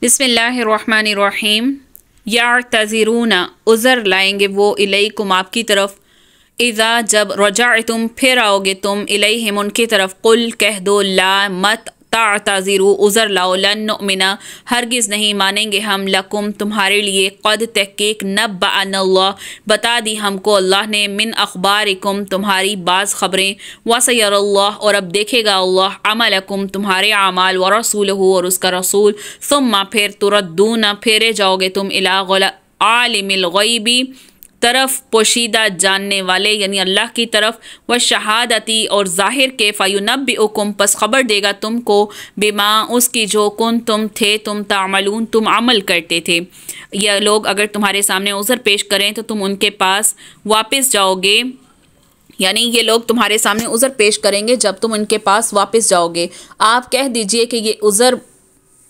बिस्मिल्लाहिर्रहमानिर्रहीम। यातज़िरूना उज़र लाएंगे वो इलैकुम आपकी तरफ, इज़ा जब रजअतुम फिर आओगे तुम, इलैहिम उनकी तरफ, कुल कह दो ला मत तातज़िरू उज़र लाओ, लन नुमिना हरगिज़ नहीं मानेंगे हम, लकुम तुम्हारे लिए, क़द तहक़ीक़ नब्बअनल्लाह बता दी हमको अल्लाह ने, मिन अख़बारिकुम तुम्हारी बाज़ ख़बरें, वसयरल्लाह और अब देखेगा अल्लाह, अमलकुम तुम्हारे आमाल, व रसूलहू और उसका रसूल, सुम्मा फिर तुरद्दूना फेरे जाओगे तुम, इला आलिमिल ग़ैबी तरफ पोशीदा जानने वाले यानी अल्लाह की तरफ, व शहादती और ज़ाहिर के, फ़युनब्बिउकुम पस ख़बर देगा तुमको, बिमा उसकी जो कुन तुम थे तुम तामलून तुम अमल करते थे। यह लोग अगर तुम्हारे सामने उज़र पेश करें तो तुम उनके पास वापस जाओगे, यानी ये लोग तुम्हारे सामने उज़र पेश करेंगे जब तुम उनके पास वापस जाओगे। आप कह दीजिए कि ये उज़र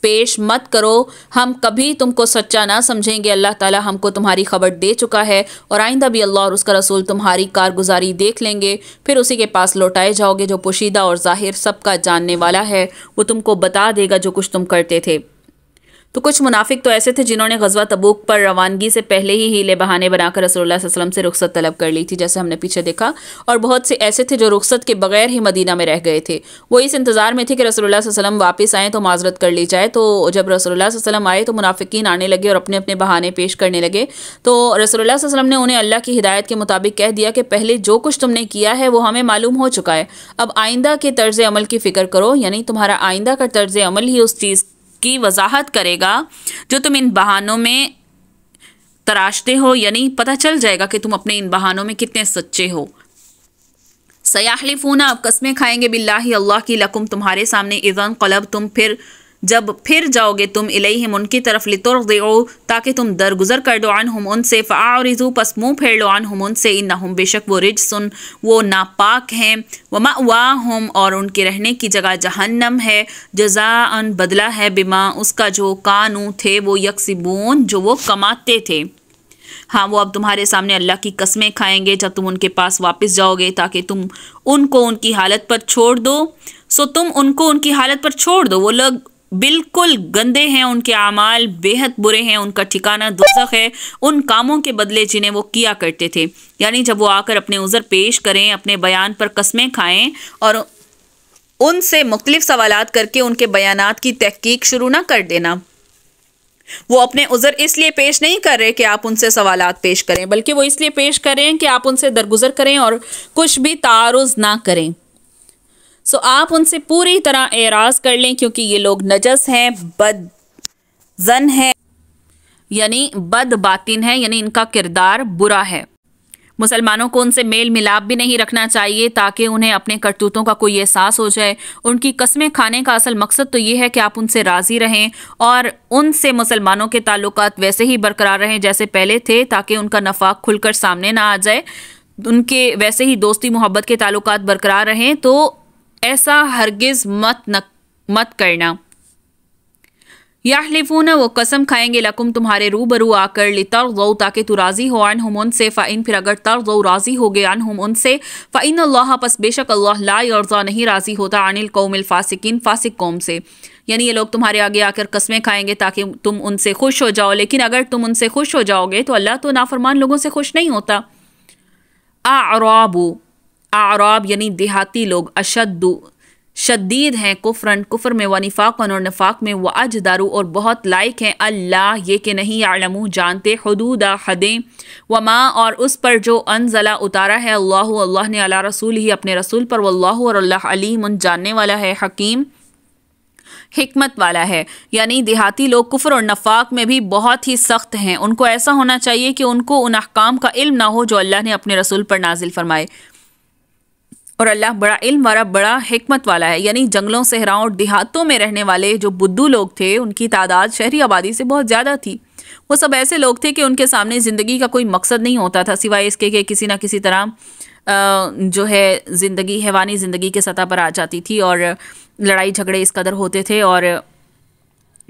पेश मत करो, हम कभी तुमको सच्चा ना समझेंगे, अल्लाह ताला हमको तुम्हारी खबर दे चुका है और आइंदा भी अल्लाह और उसका रसूल तुम्हारी कारगुजारी देख लेंगे, फिर उसी के पास लौटाए जाओगे जो पोशीदा और ज़ाहिर सबका जानने वाला है, वो तुमको बता देगा जो कुछ तुम करते थे। तो कुछ मुनाफिक तो ऐसे थे जिन्होंने ग़ज़वा तबूक पर रवानगी से पहले ही हीले बहाने बनाकर रसूलुल्लाह सल्लल्लाहु अलैहि वसल्लम से रुख़सत तलब कर ली थी, जैसे हमने पीछे देखा, और बहुत से ऐसे थे जो रुख़सत के बगैर ही मदीना में रह गए थे। वो इस इंतज़ार में थे कि रसूलुल्लाह सल्लल्लाहु अलैहि वसल्लम वापस आएँ तो माज़रत कर ली जाए। तो जब रसूलुल्लाह सल्लल्लाहु अलैहि वसल्लम आए तो मुनाफिकीन आने लगे और अपने अपने बहाने पेश करने लगे। तो रसूलुल्लाह सल्लल्लाहु अलैहि वसल्लम ने उन्हें अल्लाह की हिदायत के मुताबिक कह दिया कि पहले जो कुछ तुमने किया है वो हमें मालूम हो चुका है, अब आइंदा के तर्ज़ अमल की फ़िक्र करो, यानी तुम्हारा आइंदा का तर्ज़ अमल ही उस चीज़ की वजाहत करेगा जो तुम इन बहानों में तराशते हो, यानी पता चल जाएगा कि तुम अपने इन बहानों में कितने सच्चे हो। सयाहलिफूना अब कस्में खाएंगे, बिल्लाही अल्लाह की, लकुम तुम्हारे सामने, इज़न क़लब तुम जब फिर जाओगे तुम, इलैहिम उनकी तरफ, लितुरदिउ ताकि तुम दरगुजर कर दो, अन्हुम उनसे, फ़अरिज़ू पस मुँह फेर लो, अन्हुम उनसे, इन्नहुम बेशक वो रिजसुन वो नापाक हैं, व मअवाहुम और उनके रहने की जगह जहन्नम है, जज़ाअन बदला है, बिमा उसका जो कानू थे वो यक्सिबून जो वो कमाते थे। हाँ, वो अब तुम्हारे सामने अल्लाह की कस्में खाएंगे जब तुम उनके पास वापस जाओगे ताकि तुम उनको उनकी हालत पर छोड़ दो। सो तुम उनको उनकी हालत पर छोड़ दो, वो लोग बिल्कुल गंदे हैं, उनके आमाल बेहद बुरे हैं, उनका ठिकाना दोज़ख है, उन कामों के बदले जिन्हें वो किया करते थे। यानी जब वो आकर अपने उज़र पेश करें, अपने बयान पर कस्में खाएं और उनसे मुख्तलिफ सवालात करके उनके बयानात की तहकीक शुरू ना कर देना। वो अपने उज़र इसलिए पेश नहीं कर रहे कि आप उनसे सवालात पेश करें, बल्कि वो इसलिए पेश करें कि आप उनसे दरगुजर करें और कुछ भी तारुज़ ना करें। सो आप उनसे पूरी तरह एराज़ कर लें, क्योंकि ये लोग नजस हैं, बदज़न है, यानी बद बातिन है, यानी इनका किरदार बुरा है। मुसलमानों को उनसे मेल मिलाप भी नहीं रखना चाहिए ताकि उन्हें अपने करतूतों का कोई एहसास हो जाए। उनकी कस्में खाने का असल मकसद तो ये है कि आप उनसे राज़ी रहें और उनसे मुसलमानों के ताल्लुकात वैसे ही बरकरार रहें जैसे पहले थे, ताकि उनका नफाक खुलकर सामने ना आ जाए, उनके वैसे ही दोस्ती मोहब्बत के ताल्लुकात बरकरार रहें। तो ऐसा हरगिज़ मत करना। याहलिफूना वो कसम खाएंगे, लकुम तुम्हारे रूबरू आकर, लितरज़ौ ताकि तू राज़ी हो, अन्हुम उनसे, फ़इन फिर अगर तरज़ौ राज़ी हो गए, अन्हुम उनसे, फ़इन अल्लाह पस बेशक अल्लाह ला यर्ज़ा नहीं राज़ी होता, अनिल कौमिल फ़ासिकीन फ़ासिक कौम से। यानी ये लोग तुम्हारे आगे आकर कस्में खाएंगे ताकि तुम उनसे खुश हो जाओ, लेकिन अगर तुम उनसे खुश हो जाओगे तो अल्लाह तो नाफरमान लोगों से खुश नहीं होता। आराब यानी देहाती लोग, अशद्दु शदीद हैं, कुफ्रन कुफ्र में, व निफाक़न और निफाक में, व अजदारू और बहुत लायक हैं, अल्लाह ये कि नहीं, यालमू जानते, हुदूदा हदें, व मा और उस पर जो अनज़ला उतारा है, अल्लाह ने अला रसूल ही अपने रसूल पर, वल्लाहु और अल्लाह अलीम जानने वाला है, हकीम हिकमत वाला है। यानी देहाती लोग कुफ्र और नफाक में भी बहुत ही सख्त हैं। उनको ऐसा होना चाहिए कि उनको उन अहकाम का इल्म ना हो जो अल्लाह ने अपने रसूल पर नाजिल फरमाए, और अल्लाह बड़ा इल्म वाला बड़ा हिकमत वाला है। यानी जंगलों सहराओं और देहातों में रहने वाले जो बुद्धू लोग थे उनकी तादाद शहरी आबादी से बहुत ज़्यादा थी। वो सब ऐसे लोग थे कि उनके सामने ज़िंदगी का कोई मकसद नहीं होता था सिवाय इसके कि किसी ना किसी तरह जो है ज़िंदगी हैवानी ज़िंदगी के सतह पर आ जाती थी, और लड़ाई झगड़े इस कदर होते थे और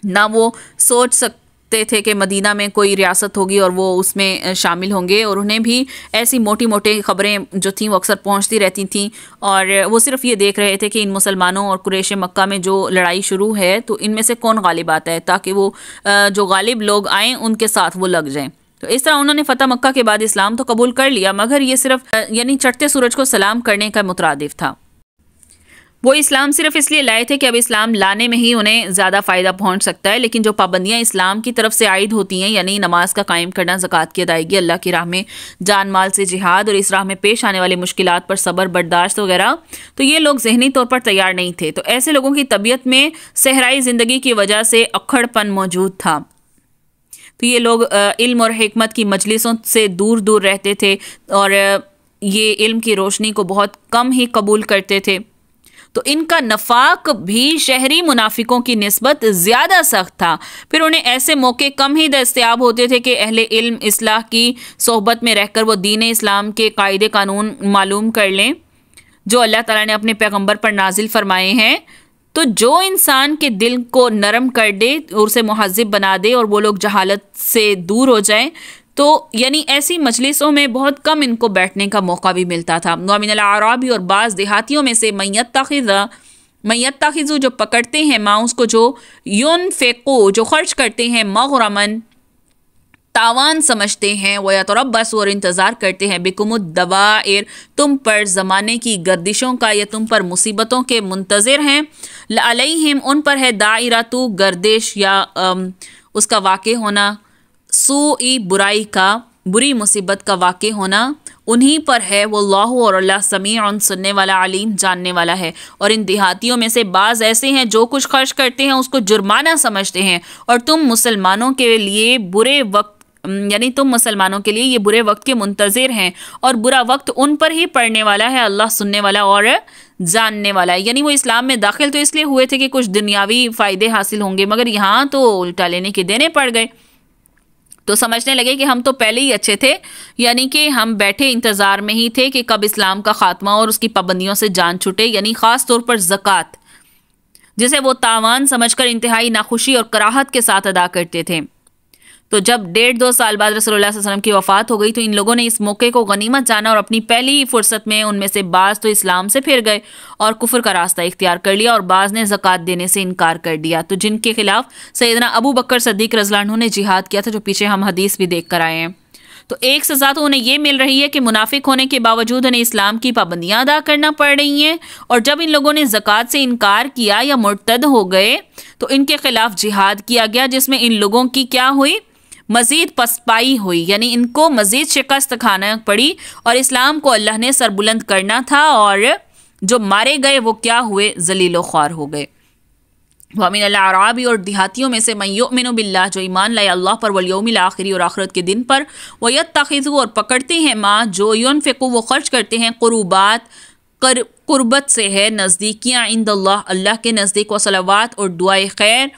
ना वो सोच थे कि मदीना में कोई रियासत होगी और वो उसमें शामिल होंगे, और उन्हें भी ऐसी मोटी मोटी खबरें जो थीं वो अक्सर पहुंचती रहती थीं, और वो सिर्फ ये देख रहे थे कि इन मुसलमानों और कुरैश मक्का में जो लड़ाई शुरू है तो इनमें से कौन गालिब आता है, ताकि वो जो गालिब लोग आएँ उनके साथ वो लग जाएँ। तो इस तरह उन्होंने फ़तह मक्का के बाद इस्लाम तो कबूल कर लिया, मगर ये सिर्फ यानी चढ़ते सूरज को सलाम करने का मुतरादिफ था। वो इस्लाम सिर्फ इसलिए लाए थे कि अब इस्लाम लाने में ही उन्हें ज़्यादा फ़ायदा पहुंच सकता है, लेकिन जो पाबंदियां इस्लाम की तरफ से आयद होती हैं, यानी नमाज का कायम करना, ज़कात की अदायगी, अल्लाह की राह में जान माल से जिहाद और इस राह में पेश आने वाली मुश्किलात पर सब्र बर्दाश्त वगैरह, तो ये लोग जहनी तौर पर तैयार नहीं थे। तो ऐसे लोगों की तबीयत में सहराई ज़िंदगी की वजह से अक्खड़पन मौजूद था। तो ये लोग इल्म और हिकमत की मजलिसों से दूर दूर रहते थे और ये इल्म की रोशनी को बहुत कम ही कबूल करते थे। तो इनका नफाक भी शहरी मुनाफिकों की निस्बत ज़्यादा सख्त था। फिर उन्हें ऐसे मौके कम ही दस्तयाब होते थे कि अहले इल्म इस्लाह की सोहबत में रहकर वो दीन इस्लाम के कायदे कानून मालूम कर लें जो अल्लाह ताला ने अपने पैगंबर पर नाजिल फरमाए हैं। तो जो इंसान के दिल को नरम कर दे, उसे मुहज़्ज़िब बना दे और वो लोग जहालत से दूर हो जाएं, तो यानी ऐसी मजलिसों में बहुत कम इनको बैठने का मौका भी मिलता था। मिनल आराबी और बाज़ देहातियों में से मैयत्ताखिज़ु जो पकड़ते हैं, माँ उसको जो युनफ़िक़ु जो खर्च करते हैं, मग़रमन तावान समझते हैं, व यतरब्बस और इंतज़ार करते हैं, बिकुमुद दवाइर तुम पर ज़माने की गर्दिशों का या तुम पर मुसीबतों के मुंतज़िर हैं। अलैहिम उन पर है दायरतु गर्दिश या उसका वाक़े होना, सूई बुराई का बुरी मुसीबत का वाक़े होना उन्हीं पर है। वल्लाहु और अल्लाह समीउन सुनने वाला, अलीम जानने वाला है। और इन देहातियों में से बाज़ ऐसे हैं जो कुछ खर्च करते हैं उसको जुर्माना समझते हैं, और तुम मुसलमानों के लिए बुरे वक्त यानी तुम मुसलमानों के लिए ये बुरे वक्त के मुंतज़िर हैं, और बुरा वक्त उन पर ही पड़ने वाला है। अल्लाह सुनने वाला और जानने वाला है। यानी वो इस्लाम में दाखिल तो इसलिए हुए थे कि कुछ दुनियावी फ़ायदे हासिल होंगे, मगर यहाँ तो उल्टा लेने के देने पड़ गए। तो समझने लगे कि हम तो पहले ही अच्छे थे, यानी कि हम बैठे इंतज़ार में ही थे कि कब इस्लाम का ख़ात्मा और उसकी पाबंदियों से जान छूटे, यानी ख़ास तौर पर ज़कात, जिसे वो तावान समझकर इंतहाई नाखुशी और कराहत के साथ अदा करते थे। तो जब 1.5-2 साल बाद रसूलुल्लाह सल्लल्लाहु अलैहि वसल्लम की वफ़ात हो गई, तो इन लोगों ने इस मौके को गनीमत जाना और अपनी पहली फुर्सत में उनमें से बाज़ तो इस्लाम से फिर गए और कुफ्र का रास्ता इख्तियार कर लिया, और बाज़ ने ज़कात देने से इनकार कर दिया। तो जिनके खिलाफ सैयदना अबू बकर सद्दीक़ रज़ियल्लाहु अन्हु ने जिहाद किया था, जो पीछे हम हदीस भी देख कर आए हैं। तो एक सज़ा तो उन्हें ये मिल रही है कि मुनाफिक होने के बावजूद उन्हें इस्लाम की पाबंदियाँ अदा करना पड़ रही हैं, और जब इन लोगों ने ज़कात से इनकार किया या मुर्तद हो गए तो इनके खिलाफ जिहाद किया गया, जिसमें इन लोगों की क्या हुई, मज़ीद पसपाई हुई, यानी इनको मज़ीद शिकस्त खाना पड़ी, और इस्लाम को अल्लाह ने सरबुलंद करना था, और जो मारे गए वो क्या हुए, ज़लील ख्वार हो गए। वमिनल अराबी और देहातियों में से मन युमिनु बिल्लाह जो ईमान लाए अल्लाह पर, वल यौमिल आखिरी और आखिरत के दिन पर, व यत्तखिज़ु और पकड़ते हैं, माँ जो युनफ़िक़ु वो खर्च करते हैं, क़ुर्बात कुर्बत से है, नज़दीकियाँ, इंदल्लाह अल्लाह के नज़दीक, व सलावात और दुआए खैर,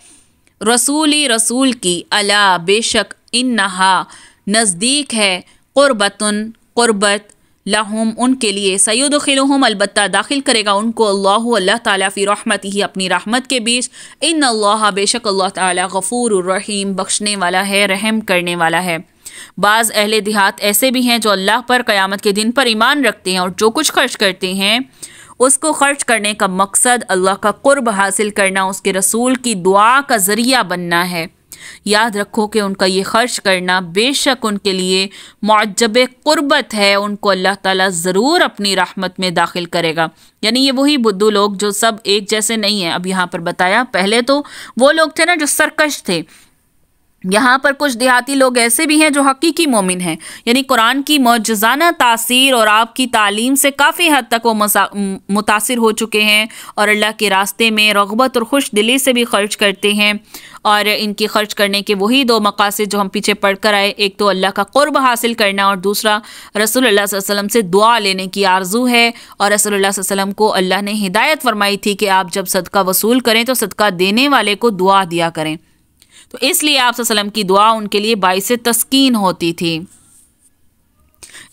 रसूली रसूल की, अला बेशक, इन्नहा नज़दीक है, क़ुर्बतुन क़ुर्बत, लहुम उनके लिए, सयुदखिलुहुम अलबत्ता दाखिल करेगा उनको, अल्लाहु अल्लाह ताला फ़ी रहमतिही अपनी रहमत के बीच, इन्नल्लाह बेशक अल्लाह ताला गफ़ूरुर रहीम बख्शने वाला है, रहम करने वाला है। बाज़ अहले देहात ऐसे भी हैं जो अल्लाह पर क़यामत के दिन पर ईमान रखते हैं, और जो कुछ खर्च करते हैं उसको खर्च करने का मकसद अल्लाह का क़ुर्ब हासिल करना, उसके रसूल की दुआ का ज़रिया बनना है। याद रखो कि उनका ये खर्च करना बेशक उनके लिए मुअज्जब क़ुर्बत है, उनको अल्लाह ताला ज़रूर अपनी रहमत में दाखिल करेगा। यानी ये वही बुद्धू लोग जो सब एक जैसे नहीं हैं। अब यहाँ पर बताया, पहले तो वो लोग थे ना जो सरकश थे, यहाँ पर कुछ देहाती लोग ऐसे भी हैं जो हकीकी मोमिन हैं, यानी कुरान की मौजज़ाना तासीर और आपकी तालीम से काफ़ी हद तक वो मुतासिर हो चुके हैं, और अल्लाह के रास्ते में रग़बत और खुश दिली से भी खर्च करते हैं। और इनकी खर्च करने के वही 2 मक़ासिद जो हम पीछे पढ़ कर आए, एक तो अल्लाह का क़ुर्ब हासिल करना, और दूसरा रसूलुल्लाह सल्लल्लाहु अलैहि वसल्लम से दुआ लेने की आरज़ू है। और रसूलुल्लाह सल्लल्लाहु अलैहि वसल्लम को अल्लाह ने हिदायत फरमाई थी कि आप जब सदका वसूल करें तो सदका देने वाले को दुआ दिया करें, तो इसलिए आप सल्लल्लाहु अलैहि वसल्लम की दुआ उनके लिए बाइसे तस्कीन होती थी।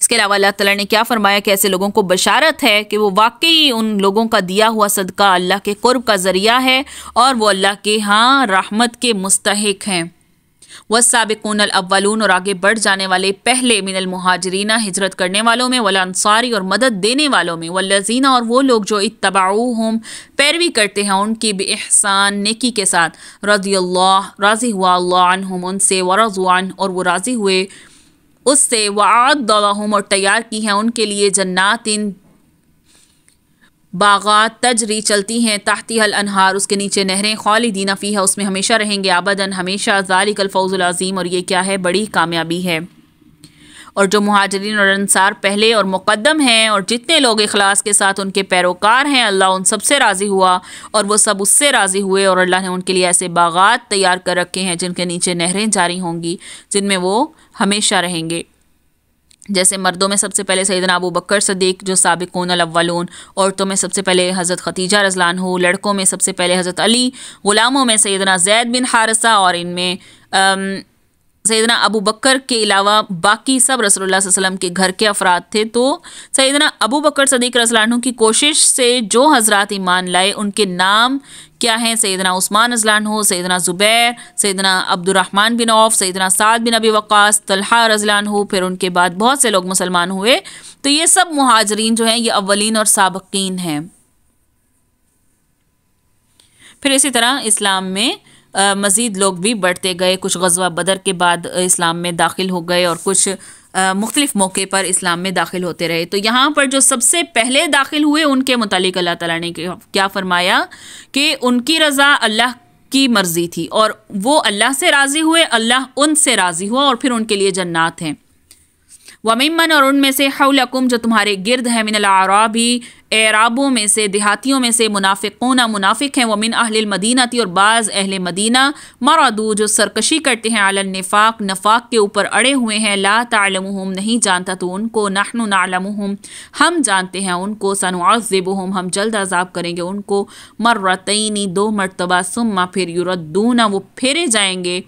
इसके अलावा अल्लाह ताला ने क्या फरमाया कि ऐसे लोगों को बशारत है कि वो वाकई उन लोगों का दिया हुआ सदका अल्लाह के क़ुर्ब का ज़रिया है, और वो अल्लाह के यहाँ रहमत के मुस्तहिक हैं। वस्साबिकूनल अव्वलून, और आगे बढ़ जाने वाले पहले, मिनल मुहाजिरीना, हिजरत करने वालों में, वल अंसारी, और मदद देने वालों में, वल्लज़ीना, और वो लोग जो इत्तबाऊहुम, पैरवी करते हैं उनकी, बिइहसान, नेकी के साथ, रज़ियल्लाह, राज़ी हुआ अल्लाह, अन्हुम, उनसे, वरज़ू अन, और वो राज़ी हुए उससे, वअअद्द लहुम, और तैयार की हैं उनके लिए, जन्नातिन, बागात, तजरी, चलती हैं, ताहती हल अनहार, उसके नीचे नहरें, खालिदीना फीहा, उसमें हमेशा रहेंगे, अबदन, हमेशा, ज़ालिकल फौज़ुल अज़ीम, और ये क्या है, बड़ी कामयाबी है। और जो मुहाजिरीन और अंसार पहले और मुक़द्दम हैं, और जितने लोग इखलास के साथ उनके पैरोकार हैं, अल्लाह उन सब से राज़ी हुआ और वो सब उससे राज़ी हुए, और अल्लाह ने उनके लिए ऐसे बागात तैयार कर रखे हैं जिनके नीचे नहरें जारी होंगी, जिनमें वो हमेशा रहेंगे। जैसे मर्दों में सबसे पहले सैयदना अबू बकर सदीक जो साबिकूनल अव्वलून, औरतों में सबसे पहले हज़रत खतीजा रज़ियल्लाहु अन्हा, लड़कों में सबसे पहले हज़रत अली, ग़ुलामों में सैयदना ज़ैद बिन हारिसा, और इनमें सैयदना अबू बकर के अलावा बाकी सब रसूलुल्लाह सल्लल्लाहु अलैहि वसल्लम के घर के अफराद थे। तो सैयदना अबू बकर सदीक रज़ियल्लाहु अन्हु की कोशिश से जो हज़रात ईमान लाए उनके नाम क्या हैं, सैयदना उस्मान रज़ियल्लाहु अन्हु, सैयदना ज़ुबैर, सैयदना अब्दुर्रहमान बिन औफ, सैयदना साद बिन अबी वक़ास, तलहा रज़ियल्लाहु अन्हु, फिर उनके बाद बहुत से लोग मुसलमान हुए। तो ये सब मुहाजिरीन जो हैं ये अव्वलीन और साबिकीन हैं। फिर इसी तरह इस्लाम में मज़ीद लोग भी बढ़ते गए, कुछ ग़ज़वा बदर के बाद इस्लाम में दाखिल हो गए और कुछ मुख्तलिफ़ मौके पर इस्लाम में दाखिल होते रहे। तो यहाँ पर जो सबसे पहले दाखिल हुए उनके मुतालिक अल्लाह ताला ने क्या फरमाया कि उनकी रज़ा अल्लाह की मर्ज़ी थी और वो अल्लाह से राज़ी हुए, अल्लाह उनसे राज़ी हुआ, और फिर उनके लिए जन्नात हैं। वमिम्मन, और उनमें से, हौलकुम, जो तुम्हारे गिर्द है, मिनल आराबी, एराबों में से, देहातियों में से, मुनाफिकूना, मुनाफिक हैं, वमिन अहलिल मदीनती, और बाज़ अहले मदीना, मरदू, जो सरकशी करते हैं, अलल निफाक, नफाक के ऊपर अड़े हुए हैं, ला तालमुहुम, नहीं जानता तो उनको, नहनु नालमुहुम, हम जानते हैं उनको, सनुअज़्ज़िबुहुम, हम जल्द अज़ाब करेंगे उनको, मर्रतैनी, 2 मरतबा, सुम्मा, फिर युरद्दूना, वो फेरे जाएंगे,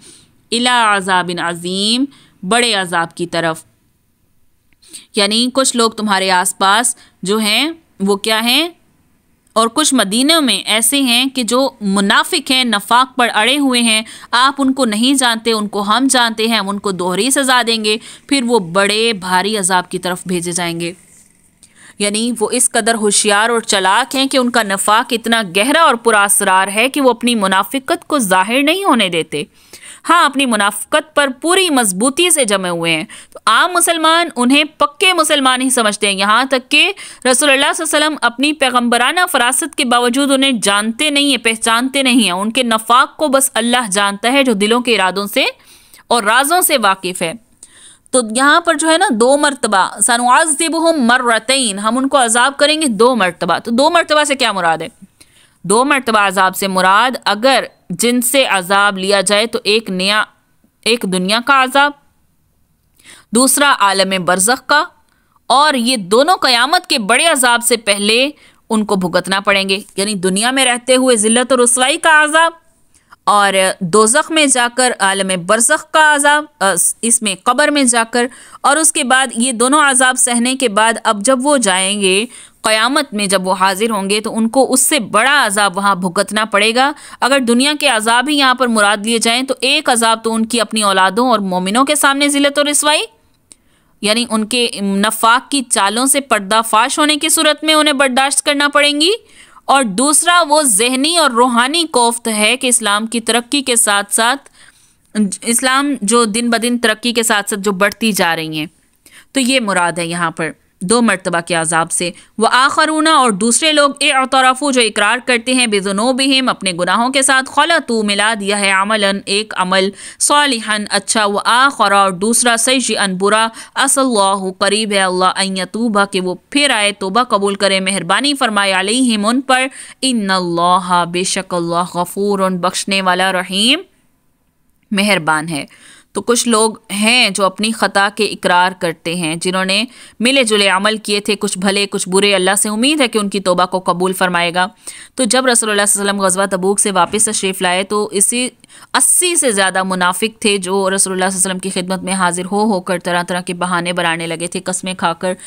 इला अज़ाबिन अज़ीम, बड़े अज़ाब की तरफ। यानी कुछ लोग तुम्हारे आसपास जो हैं वो क्या हैं, और कुछ मदीनों में ऐसे हैं कि जो मुनाफिक हैं, नफाक पर अड़े हुए हैं, आप उनको नहीं जानते, उनको हम जानते हैं, हम उनको दोहरी सज़ा देंगे, फिर वो बड़े भारी अजाब की तरफ भेजे जाएंगे। यानी वो इस कदर होशियार और चालाक हैं कि उनका नफाक इतना गहरा और पुरासरार है कि वो अपनी मुनाफिकत को जाहिर नहीं होने देते। हाँ, अपनी मुनाफिकत पर पूरी मजबूती से जमे हुए हैं। तो आम मुसलमान उन्हें पक्के मुसलमान ही समझते हैं, यहाँ तक कि रसूलुल्लाह सल्लल्लाहु अलैहि वसल्लम अपनी पैगम्बराना फरासत के बावजूद उन्हें जानते नहीं है, पहचानते नहीं हैं। उनके नफाक को बस अल्लाह जानता है, जो दिलों के इरादों से और राजों से वाकिफ़ है। तो यहाँ पर जो है ना, 2 मरतबा, सनुअज़्ज़िबुहुम मर्रतैन, हम उनको अजाब करेंगे 2 मरतबा। तो 2 मरतबा से क्या मुराद है? 2 मरतबा अजाब से मुराद, अगर जिनसे अजाब लिया जाए तो एक दुनिया का अजाब, दूसरा आलम बरज़ख का, और ये दोनों क़यामत के बड़े अजाब से पहले उनको भुगतना पड़ेंगे। यानी दुनिया में रहते हुए ज़िल्लत और रुसवाई का अजाब, और दोज़ख में जाकर आलम बरज़ख का अजाब, इसमें कब्र में जाकर, और उसके बाद ये दोनों अजाब सहने के बाद अब जब वो जाएंगे क़यामत में, जब वो हाजिर होंगे तो उनको उससे बड़ा अजाब वहाँ भुगतना पड़ेगा। अगर दुनिया के अजाब ही यहाँ पर मुराद लिए जाएं तो एक अजाब तो उनकी अपनी औलादों और मोमिनों के सामने ज़िल्लत और रिसवाई, यानी उनके नफाक की चालों से पर्दाफाश होने की सूरत में उन्हें बर्दाश्त करना पड़ेंगी, और दूसरा वो जहनी और रूहानी कोफ्त है कि इस्लाम की तरक्की के साथ साथ, इस्लाम जो दिन ब दिन तरक्की के साथ साथ जो बढ़ती जा रही हैं, तो ये मुराद है यहाँ पर 2 मरतबा के अजाब से। व आखरूना, और दूसरे लोग, एअतरफू, जो इकरार करते हैं, बिज़ुनूबिहिम, अपने गुनाहों के साथ, खलतू, मिला दिया है, अमलन, एक अमल, सालिहन, अच्छा, व आखरा, और दूसरा, सय्यअन, बुरा, असल्लाहु, करीब है अल्लाह, अन यतूबा, कि वो फिर आए, तोबा कबूल करे, मेहरबानी फरमाए, अलैहिम, उन पर, इन्नल्लाह, बेशक अल्लाह, गफूरुन, बख्शने वाला, रहीम, मेहरबान है। तो कुछ लोग हैं जो अपनी ख़ता के इकरार करते हैं, जिन्होंने मिले जुले अमल किए थे, कुछ भले कुछ बुरे, अल्लाह से उम्मीद है कि उनकी तौबा को कबूल फरमाएगा। तो जब रसूलुल्लाह सल्लल्लाहु अलैहि वसल्लम ग़ज़वा तबूक से वापस तशरीफ़ लाए तो इसी 80 से ज़्यादा मुनाफिक थे जो रसूलुल्लाह सल्लल्लाहु अलैहि वसल्लम की खिदमत में हाजिर होकर तरह तरह के बहाने बनाने लगे थे, कस्में खाकर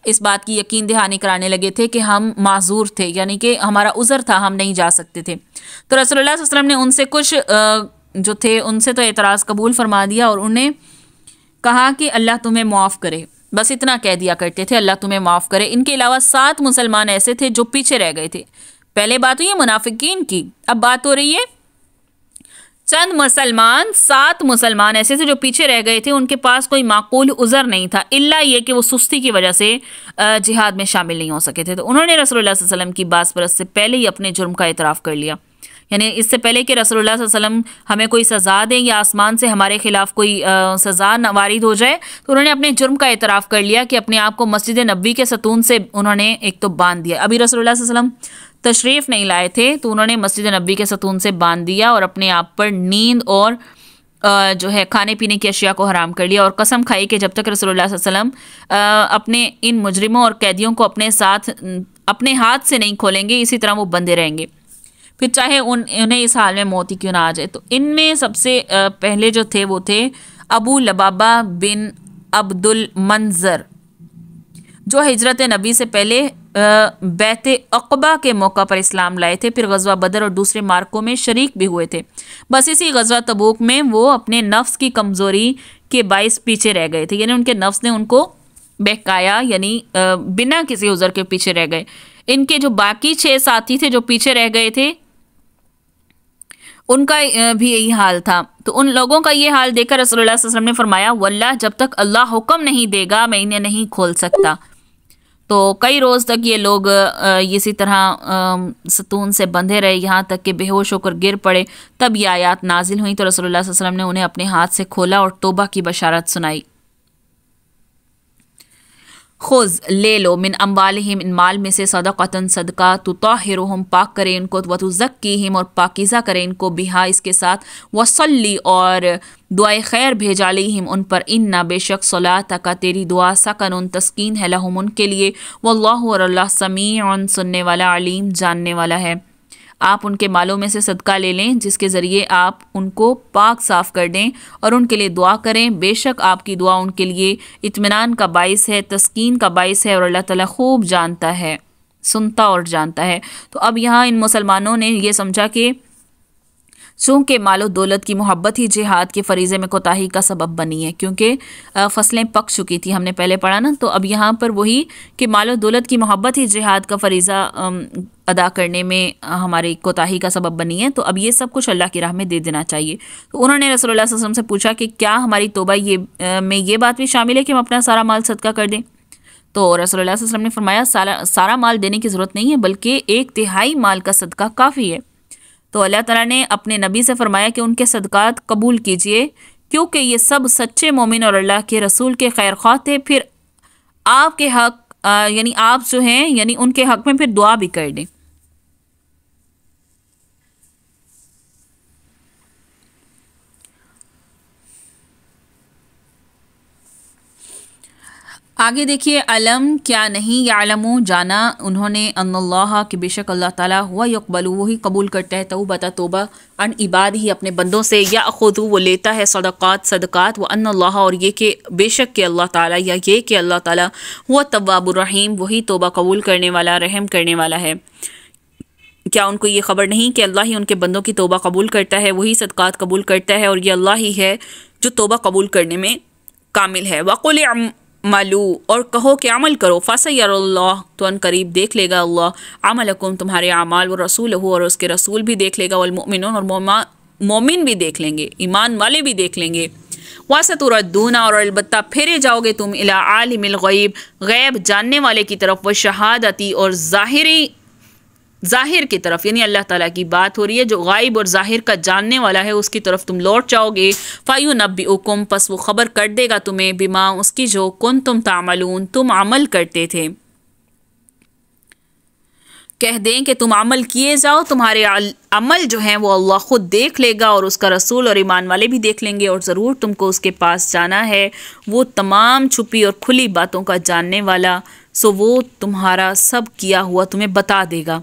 इस बात की यकीन दहानी कराने लगे थे कि हम माजूर थे, यानी कि हमारा उज़र था, हम नहीं जा सकते थे। तो रसूलुल्लाह सल्लल्लाहु अलैहि वसल्लम ने उनसे कुछ जो थे उनसे तो एतराज़ कबूल फरमा दिया और उन्हें कहा कि अल्लाह तुम्हें माफ़ करे। बस इतना कह दिया करते थे, अल्लाह तुम्हें माफ़ करे। इनके अलावा 7 मुसलमान ऐसे थे जो पीछे रह गए थे। पहले बात हुई है मुनाफिकीन की, अब बात हो रही है चंद मुसलमान, 7 मुसलमान ऐसे थे जो पीछे रह गए थे। उनके पास कोई माकूल उज़र नहीं था, इल्ला ये कि वो सुस्ती की वजह से जिहाद में शामिल नहीं हो सके थे। तो उन्होंने रसूलुल्लाह सल्लल्लाहु अलैहि वसल्लम की बास परस से पहले ही अपने जुर्म का इतराफ़ कर लिया। यानी इससे पहले कि रसूलुल्लाह सल्लल्लाहु अलैहि वसल्लम हमें कोई सज़ा दें या आसमान से हमारे खिलाफ कोई सज़ा वारिद हो जाए, तो उन्होंने अपने जुर्म का इतराफ़ कर लिया कि अपने आप को मस्जिद नबी के सतून से उन्होंने एक तो बांध दिया। अभी रसूलुल्लाह सल्लल्लाहु अलैहि वसल्लम तशरीफ़ नहीं लाए थे, तो उन्होंने मस्जिद नबी के सतून से बांध दिया और अपने आप पर नींद और जो है खाने पीने की अशिया को हराम कर लिया और कसम खाई कि जब तक रसूलुल्लाह सल्लल्लाहु अलैहि वसल्लम अपने इन मुजरिमों और कैदियों को अपने साथ अपने हाथ से नहीं खोलेंगे, इसी तरह वो बंधे रहेंगे, फिर चाहे उन्हें इस हाल में मौत ही क्यों ना आ जाए। तो इनमें सबसे पहले जो थे वो थे अबू लबाबा बिन अब्दुल मंजर, जो हिजरत नबी से पहले बैत अक़बा के मौका पर इस्लाम लाए थे, फिर गज़वा बदर और दूसरे मार्कों में शरीक भी हुए थे। बस इसी गज़वा तबूक में वो अपने नफ्स की कमज़ोरी के बाइस पीछे रह गए थे, यानी उनके नफ्स ने उनको बहकाया, यानी बिना किसी उज़र के पीछे रह गए। इनके जो बाकी 6 साथी थे जो पीछे रह गए थे, उनका भी यही हाल था। तो उन लोगों का ये हाल देखकर रसूलुल्लाह सल्लल्लाहु अलैहि वसल्लम ने फरमाया, वल्लाह जब तक अल्लाह हुक्म नहीं देगा मैं इन्हें नहीं खोल सकता। तो कई रोज़ तक ये लोग इसी तरह सतून से बंधे रहे, यहाँ तक कि बेहोश होकर गिर पड़े। तब ये आयात नाजिल हुई तो रसूलुल्लाह सल्लल्लाहु अलैहि वसल्लम ने उन्हें अपने हाथ से खोला और तौबा की बशारत सुनाई। खुज़ ले लो मिन अम्वालिहिम, इन माल में से सदक़तन सदका, तुताहिरुहुम पाक करे इनको, व तुज़क्कीहिम और पाकीज़ा करे इनको, बिहा इसके साथ, वसल्ली और दुआए खैर भेजा लिहिम उन पर, इन्ना बेशक सलात का तेरी दुआ सकन तस्कीन है लहुम उनके लिए, वल्लाहु और अल्लाह समीउन सुनने वाला, अलीम जानने वाला है। आप उनके मालों में से सदका ले लें जिसके ज़रिए आप उनको पाक साफ़ कर दें और उनके लिए दुआ करें, बेशक आपकी दुआ उनके लिए इत्मीनान का बाइस है, तस्कीन का बाइस है और अल्लाह ताला खूब जानता है, सुनता और जानता है। तो अब यहाँ इन मुसलमानों ने ये समझा कि चूँकि मालो दौलत की मोहब्बत ही जिहाद के फ़रीज़े में कोताही का सबब बनी है, क्योंकि फ़सलें पक चुकी थी, हमने पहले पढ़ा ना। तो अब यहाँ पर वही कि मालो दौलत की मोहब्बत ही जिहाद का फ़रीज़ा अदा करने में हमारी कोताही का सबब बनी है, तो अब ये सब कुछ अल्लाह की राह में दे देना चाहिए। तो उन्होंने रसूलुल्लाह सल्लल्लाहु अलैहि वसल्लम से पूछा कि क्या हमारी तौबा में ये बात भी शामिल है कि हम अपना सारा माल सदका कर दें? तो रसूलुल्लाह सल्लल्लाहु अलैहि वसल्लम ने फरमाया सारा माल देने की ज़रूरत नहीं है, बल्कि 1/3 माल का सदका काफ़ी है। तो अल्लाह ताला ने अपने नबी से फरमाया कि उनके सदक़ात कबूल कीजिए, क्योंकि ये सब सच्चे मोमिन और अल्लाह के रसूल के खैर ख्वाह थे। फिर आपके हक यानी आप जो हैं यानी उनके हक में फिर दुआ भी कर दें। आगे देखिए, अलम क्या नहीं, यालमू जाना उन्होंने, अन्नल्लाह कि बेशक अल्लाह ताला हुआ यक़बलु वही कबूल करता है, तौबता तौबा अन इबाद ही अपने बंदों से, या खुदू वो लेता है सदक़ात व अन्नल्लाह और ये कि बेशक के अल्लाह ताला, या ये कि अल्लाह ताला हुआ तव्वाबुर रहीम वही तौबा कबूल करने वाला रहम करने वाला है। क्या उनको ये खबर नहीं कि अल्लाह ही उनके बंदों की तौबा कबूल करता है, वही सदक़ात कबूल करता है और ये अल्लाह ही है जो तौबा कबूल करने में कामिल है। वक़ुल मालू और कहो कि अमल करो, फ़सयरुल्लाह तो अन करीब देख लेगा अल्लाह, अमलकुम तुम्हारे अमाल, व रसूलहु और उसके रसूल भी देख लेगा, वल मुमिनून और मोमिन भी देख लेंगे, ईमान वाले भी देख लेंगे। वसतुरद्दूना और अलबत्ता फेरे जाओगे तुम इला आलिमिल गैब, गैब जानने वाले की तरफ, व शहादती और ज़ाहिर की तरफ, यानी अल्लाह ताला की बात हो रही है, जो गायब और ज़ाहिर का जानने वाला है उसकी तरफ तुम लौट जाओगे। फ़युनब्बिउकुम पस वो ख़बर कर देगा तुम्हें, बिमा उसकी जो कुंतुम तामलून तुम अमल करते थे। कह दें कि तुम अमल किए जाओ, तुम्हारे अमल जो हैं वो अल्लाह ख़ुद देख लेगा और उसका रसूल और ईमान वाले भी देख लेंगे, और ज़रूर तुमको उसके पास जाना है, वो तमाम छुपी और खुली बातों का जानने वाला, सो वो तुम्हारा सब किया हुआ तुम्हें बता देगा।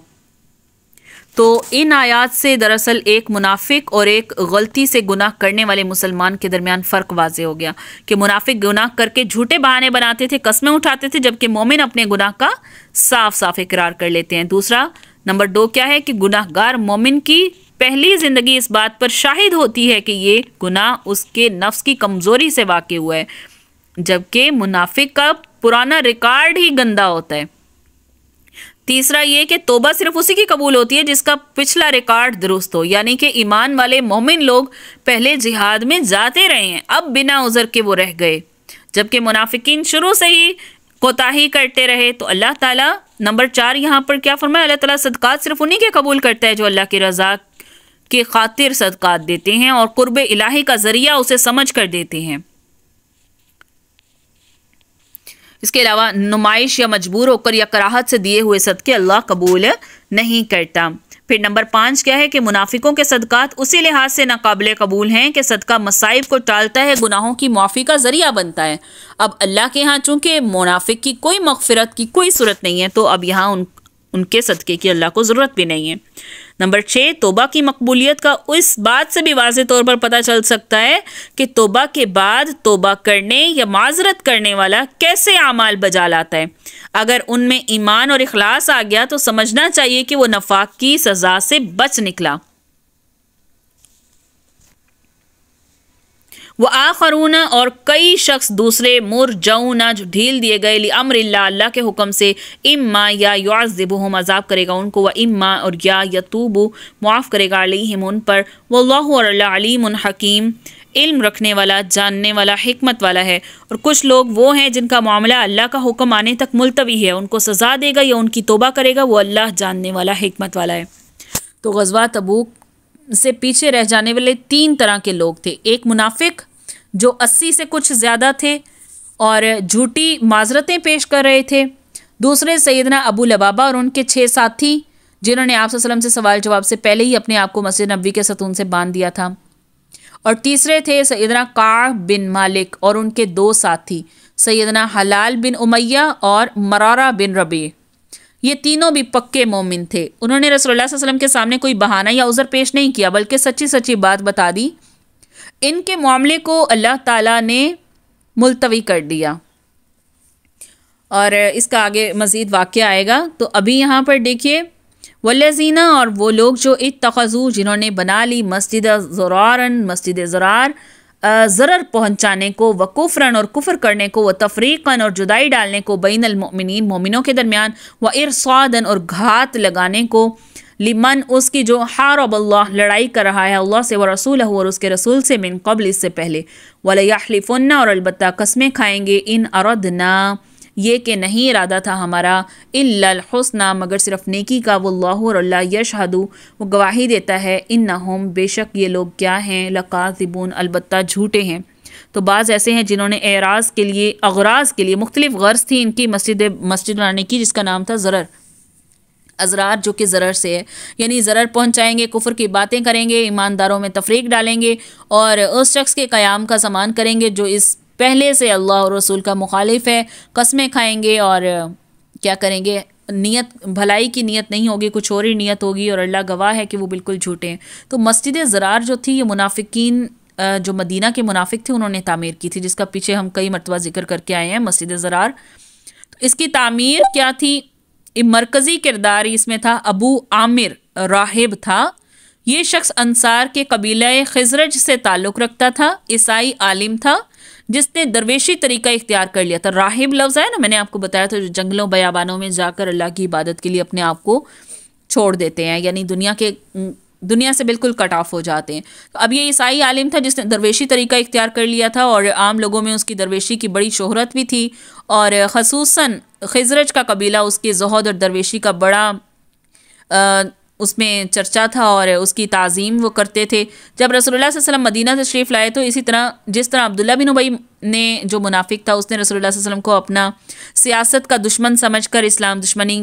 तो इन आयात से दरअसल एक मुनाफिक और एक गलती से गुनाह करने वाले मुसलमान के दरमियान फ़र्क वाज़े हो गया कि मुनाफिक गुनाह करके झूठे बहाने बनाते थे, कस्में उठाते थे, जबकि मोमिन अपने गुनाह का साफ साफ इकरार कर लेते हैं। दूसरा नंबर 2 क्या है कि गुनाहगार मोमिन की पहली ज़िंदगी इस बात पर शाहिद होती है कि ये गुनाह उसके नफ्स की कमज़ोरी से वाक़ हुआ है, जबकि मुनाफिक का पुराना रिकॉर्ड ही गंदा होता है। तीसरा ये कि तौबा सिर्फ उसी की कबूल होती है जिसका पिछला रिकॉर्ड दुरुस्त हो, यानी कि ईमान वाले मोमिन लोग पहले जिहाद में जाते रहे हैं, अब बिना उज़र के वो रह गए, जबकि मुनाफिकीन शुरू से ही कोताही करते रहे। तो अल्लाह ताला नंबर 4 यहाँ पर क्या फरमाया, अल्लाह ताला सदक़ात सिर्फ उन्हीं के कबूल करता है जो अल्लाह की रज़ा की खातिर सदक़ात देते हैं और कुर्ब इलाही का ज़रिया उसे समझ कर देते हैं। इसके अलावा नुमाइश या मजबूर होकर या कराहत से दिए हुए सदक़े अल्लाह कबूल नहीं करता। फिर नंबर 5 क्या है कि मुनाफिकों के सदक़ात उसी लिहाज से नाकाबिले कबूल हैं कि सदका मसाइब को टालता है, गुनाहों की माफ़ी का ज़रिया बनता है। अब अल्लाह के यहाँ चूँकि मुनाफिक की कोई मग़फ़िरत की कोई सूरत नहीं है, तो अब यहाँ उनके सदक़े की अल्लाह को ज़रूरत भी नहीं है। नंबर 6, तौबा की मकबूलियत का इस बात से भी वाज़ेह तौर पर पता चल सकता है कि तौबा के बाद तौबा करने या माज़रत करने वाला कैसे आमाल बजा लाता है। अगर उनमें ईमान और इखलास आ गया तो समझना चाहिए कि वो नफाक की सज़ा से बच निकला। वो आखरून और कई शख्स दूसरे मुरजऊना जो ढील दिए गए ली अम्रिल्लाह अल्लाह के हुक्म से, इम्मा या युअज़्ज़िबुहुम अज़ाब करेगा उनको, व इम्मा और या यतूबु मुआफ़ करेगा अलैहिम उन पर, वल्लाहु अलीमुन हकीम इल्म रखने वाला जानने वाला हिकमत वाला है। और कुछ लोग वो हैं जिनका मामला अल्लाह का हुक्म आने तक मुलतवी है, उनको सज़ा देगा या उनकी तौबा करेगा, वो अल्लाह जानने वाला हिकमत वाला है। तो ग़ज़वा तबूक से पीछे रह जाने वाले 3 तरह के लोग थे। एक मुनाफिक जो 80 से कुछ ज़्यादा थे और झूठी माजरतें पेश कर रहे थे। दूसरे सैयदना अबू लबाबा और उनके 6 साथी जिन्होंने आप सल्लल्लाहु अलैहि वसल्लम से सवाल जवाब से पहले ही अपने आप को मस्जिद नबवी के सतून से बांध दिया था। और तीसरे थे सैयदना काब बिन मालिक और उनके 2 साथी सैयदना हलाल बिन उमैया और मरारा बिन रबी। ये तीनों भी पक्के मोमिन थे। उन्होंने रसूलुल्लाह सल्लल्लाहु अलैहि वसल्लम के सामने कोई बहाना या उज़र पेश नहीं किया, बल्कि सच्ची सच्ची बात बता दी। इनके मामले को अल्लाह ताला ने मुलतवी कर दिया और इसका आगे मज़ीद वाक़या आएगा। तो अभी यहाँ पर देखिए, वल्लज़ीना और वो लोग जो इत्तख़ज़ू जिन्होंने बना ली मस्जिद ज़रारन मस्जिद ज़रार ज़रर पहुँचाने को, व कुफ्रन और कुफ्र करने को, व तफ़रीक़न और जुदाई डालने को बैनल मुमिनीन मोमिनों के दरमियान, व इरसादन और घात लगाने को, लिमन उसकी जो हारबल्लाह लड़ाई कर रहा है अल्लाह से, व रसूलहु और उसके रसूल से, मिन क़ब्ल इससे पहले, वला यहलिफुन्ना और अलबत्ता कसमें खाएंगे, इन अरदना ये कि नहीं इरादा था हमारा, इल्लल हुस्ना मगर सिर्फ नेकी का, वल्लाहु और अल्लाह यशहदु वो गवाही देता है, इन्नहुम बेशक ये लोग क्या हैं, लकाज़िबून अलबत्ता झूठे हैं। तो बाज़ ऐसे हैं जिन्होंने एराज़ के लिए अगराज़ के लिए मुख्तलिफ गर्ज़ थी इनकी मस्जिद बनाने की, जिसका नाम था ज़रर अज़रार, जो कि ज़रर से है, यानी ज़रर पहुँचाएंगे, कुफ्र की बातें करेंगे, ईमानदारों में तफरीक डालेंगे और उस शख्स के क़याम का सामान करेंगे जो इस पहले से अल्लाह और रसूल का मुखालिफ है। कस्में खाएंगे और क्या करेंगे, नियत भलाई की नियत नहीं होगी, कुछ और ही नियत होगी और अल्लाह गवाह है कि वो बिल्कुल झूठे हैं। तो मस्जिद ज़रार जो थी ये मुनाफिकीन जो मदीना के मुनाफिक थे उन्होंने तामीर की थी, जिसका पीछे हम कई मरतबा जिक्र करके आए हैं मस्जिद ज़रार। तो इसकी तामीर क्या थी, मरकज़ी किरदार इसमें था अबू आमिर राहिब था। ये शख्स अंसार के कबीला खिजरज से ताल्लुक़ रखता था, ईसाई आलिम था जिसने दरवेशी तरीका इख्तियार कर लिया था। राहिब लफ्ज़ है ना, मैंने आपको बताया था, जो जंगलों बयाबानों में जाकर अल्लाह की इबादत के लिए अपने आप को छोड़ देते हैं, यानी दुनिया से बिल्कुल कट ऑफ हो जाते हैं। तो अब ये ईसाई आलिम था जिसने दरवेशी तरीका इख्तियार कर लिया था और आम लोगों में उसकी दरवेशी की बड़ी शोहरत भी थी और ख़ुसूसन खिजरज का कबीला उसके ज़ुहद और दरवेशी का बड़ा उसमें चर्चा था और उसकी ताज़ीम वो करते थे। जब रसूलुल्लाह सल्लल्लाहु अलैहि वसल्लम मदीना तशरीफ़ लाए तो इसी तरह जिस तरह अब्दुल्ला बिन उबई ने जो मुनाफिक था उसने रसूलुल्लाह सल्लल्लाहु अलैहि वसल्लम को अपना सियासत का दुश्मन समझकर इस्लाम दुश्मनी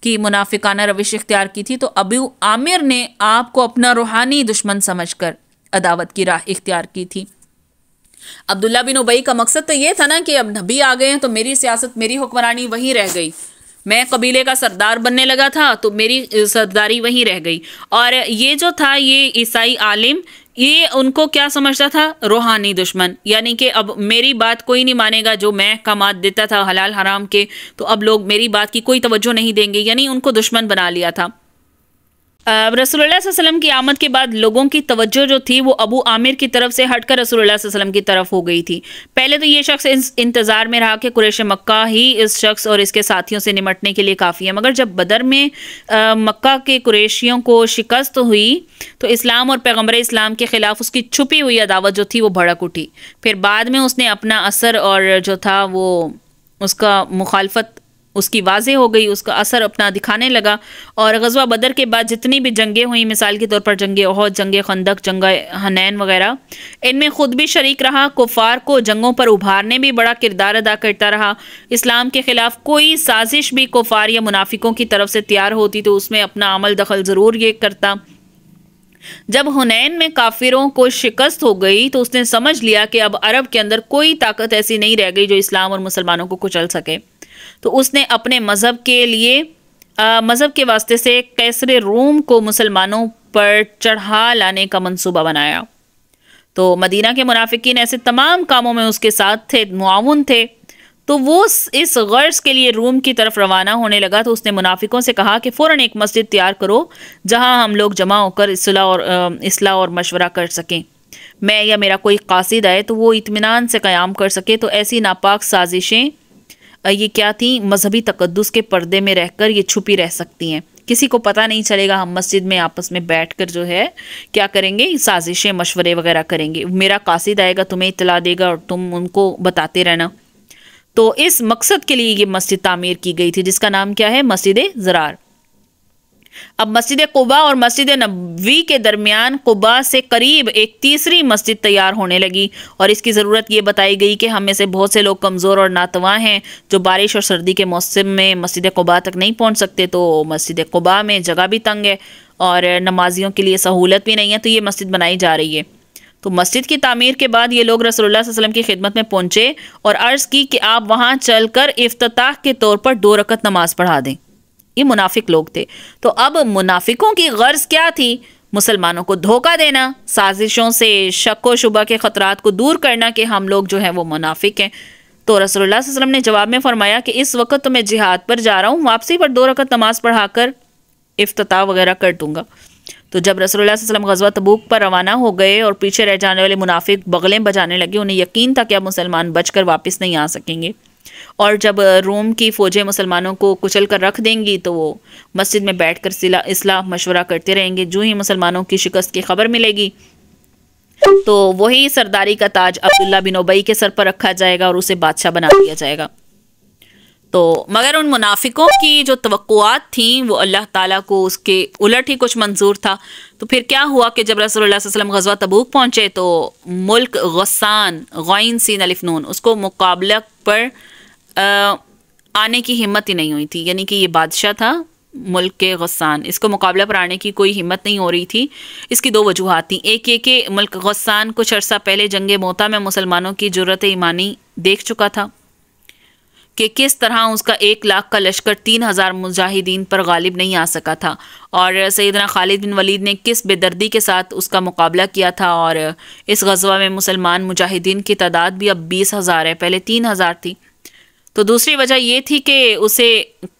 की मुनाफिकाना रविश इख्तियार की थी, तो अबू आमिर ने आपको अपना रूहानी दुश्मन समझकर अदावत की राह इख्तियार की थी। अब्दुल्ला बिन उबई का मकसद तो ये था ना कि अब नबी आ गए हैं तो मेरी सियासत मेरी हुक्मरानी वहीं रह गई, मैं कबीले का सरदार बनने लगा था तो मेरी सरदारी वहीं रह गई। और ये जो था ये ईसाई आलिम ये उनको क्या समझता था, रूहानी दुश्मन, यानी कि अब मेरी बात कोई नहीं मानेगा, जो मैं कमात देता था हलाल हराम के, तो अब लोग मेरी बात की कोई तवज्जो नहीं देंगे, यानी उनको दुश्मन बना लिया था। रसूलुल्लाह सल्लल्लाहु अलैहि वसल्लम की आमद के बाद लोगों की तवज्जो जो थी वो अबू आमिर की तरफ से हटकर रसूलुल्लाह सल्लल्लाहु अलैहि वसल्लम की तरफ हो गई थी। पहले तो ये शख्स इस इंतज़ार में रहा कि कुरैश मक्का ही इस शख्स और इसके साथियों से निमटने के लिए काफ़ी है, मगर जब बदर में मक्का के कुरैशियों को शिकस्त हुई तो इस्लाम और पैगम्बर इस्लाम के ख़िलाफ़ उसकी छुपी हुई अदावत जो थी वो भड़क उठी। फिर बाद में उसने अपना असर और जो था वो उसका मुखालफत उसकी वाज़े हो गई, उसका असर अपना दिखाने लगा। और ग़ज़वा बदर के बाद जितनी भी जंगें हुई, मिसाल के तौर पर जंग ओहद, जंग खंदक, जंग हनैन वगैरह, इनमें ख़ुद भी शरीक रहा। कुफ़ार को जंगों पर उभारने भी बड़ा किरदार अदा करता रहा। इस्लाम के ख़िलाफ़ कोई साजिश भी कुफ़ार या मुनाफिकों की तरफ से तैयार होती तो उसमें अपना अमल दखल ज़रूर ये करता। जब हुनैन में काफिरों को शिकस्त हो गई तो उसने समझ लिया कि अब अरब के अंदर कोई ताकत ऐसी नहीं रह गई जो इस्लाम और मुसलमानों को कुचल सके। तो उसने अपने मज़हब के लिए मज़हब के वास्ते से कैसर रूम को मुसलमानों पर चढ़ा लाने का मंसूबा बनाया। तो मदीना के मुनाफिकीन ऐसे तमाम कामों में उसके साथ थे, मुआवन थे। तो वो इस गर्ज के लिए रूम की तरफ रवाना होने लगा। तो उसने मुनाफिकों से कहा कि फ़ौरन एक मस्जिद तैयार करो जहां हम लोग जमा होकर इस्लाह और मशवरा कर सकें। मैं या मेरा कोई कासिद आए तो वो इत्मीनान से क़याम कर सके। तो ऐसी नापाक साजिशें ये क्या थी, मजहबी तकद्दुस के पर्दे में रहकर ये छुपी रह सकती हैं, किसी को पता नहीं चलेगा। हम मस्जिद में आपस में बैठकर जो है क्या करेंगे, साजिशें मशवरे वगैरह करेंगे। मेरा कासिद आएगा, तुम्हें इत्तला देगा और तुम उनको बताते रहना। तो इस मकसद के लिए ये मस्जिद तामीर की गई थी जिसका नाम क्या है, मस्जिद ज़रार। अब मस्जिद कुबा और मस्जिद नबवी के दरमियान कुबा से करीब एक तीसरी मस्जिद तैयार होने लगी और इसकी ज़रूरत ये बताई गई कि हम में से बहुत से लोग कमज़ोर और नातवा हैं जो बारिश और सर्दी के मौसम में मस्जिद कुबा तक नहीं पहुँच सकते। तो मस्जिद कुबा में जगह भी तंग है और नमाजियों के लिए सहूलत भी नहीं है, तो ये मस्जिद बनाई जा रही है। तो मस्जिद की तामीर के बाद ये लोग रसूलुल्लाह सल्लल्लाहु अलैहि वसल्लम की खिदमत में पहुंचे और अर्ज़ की कि आप वहाँ चलकर इफ्तिताह के तौर पर 2 रकत नमाज पढ़ा दें। ये मुनाफिक लोग थे। तो अब मुनाफिकों की गर्ज क्या थी, मुसलमानों को धोखा देना, साजिशों से शक व शुबा के ख़तरात को दूर करना कि हम लोग जो हैं वो मुनाफिक हैं। तो रसूलुल्लाह सल्लल्लाहु अलैहि वसल्लम ने जवाब में फरमाया कि इस वक्त तो मैं जिहाद पर जा रहा हूँ, वापसी पर 2 रकत नमाज पढ़ाकर इफ्तिताह वगैरह कर दूँगा। तो जब रसूलुल्लाह सल्लल्लाहु अलैहि वसल्लम ग़ज़वा तबूक पर रवाना हो गए और पीछे रह जाने वाले मुनाफिक बगलें बजाने लगे, उन्हें यकीन था कि अब मुसलमान बचकर वापस नहीं आ सकेंगे और जब रोम की फ़ौजें मुसलमानों को कुचल कर रख देंगी तो वो मस्जिद में बैठकर इस्लाह मशवरा करते रहेंगे। जो ही मुसलमानों की शिकस्त की खबर मिलेगी तो वही सरदारी का ताज अब्दुल्ला बिन उबई के सर पर रखा जाएगा और उसे बादशाह बना दिया जाएगा। तो मगर उन मुनाफिकों की जो तवक्कुआत थी वो अल्लाह ताला को उसके उलट ही कुछ मंजूर था। तो फिर क्या हुआ कि जब रसूलुल्लाह सल्लल्लाहु अलैहि वसल्लम ग़ज़वा तबूक पहुँचे तो मुल्क गस्सान ग़ाइन सीन अलिफ नून उसको मुकाबला पर आने की हिम्मत ही नहीं हुई थी। यानी कि ये बादशाह था मुल्क के गस्सान, इसको मुकाबला पर आने की कोई हिम्मत नहीं हो रही थी। इसकी 2 वजूहात थी। एक ये कि मुल्क गस्सान कुछ अर्सा पहले जंग मोता में मुसलमानों की जुर्रत ईमानी देख चुका था कि किस तरह उसका 1 लाख का लश्कर 3000 मुजाहिदीन पर गालिब नहीं आ सका था और सैयदना खालिद बिन वलीद ने किस बेदर्दी के साथ उसका मुकाबला किया था। और इस ग़ज़वा में मुसलमान मुजाहिदीन की तादाद भी अब 20,000 है, पहले 3,000 थी। तो दूसरी वजह ये थी कि उसे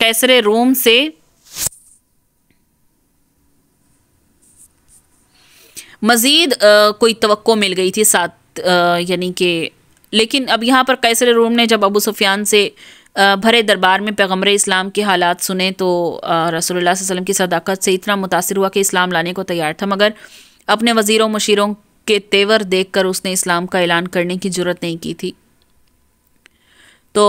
कैसर रोम से मज़ीद कोई तवक्को मिल गई थी साथ, यानी कि लेकिन अब यहाँ पर कैसर रोम ने जब अबू सुफियान से भरे दरबार में पैगम्बर इस्लाम के हालात सुने तो रसूलुल्लाह सल्लल्लाहु अलैहि वसल्लम की सदाकत से इतना मुतासिर हुआ कि इस्लाम लाने को तैयार था, मगर अपने वज़ीरों मुशीरों के तेवर देखकर उसने इस्लाम का ऐलान करने की जुर्रत नहीं की थी। तो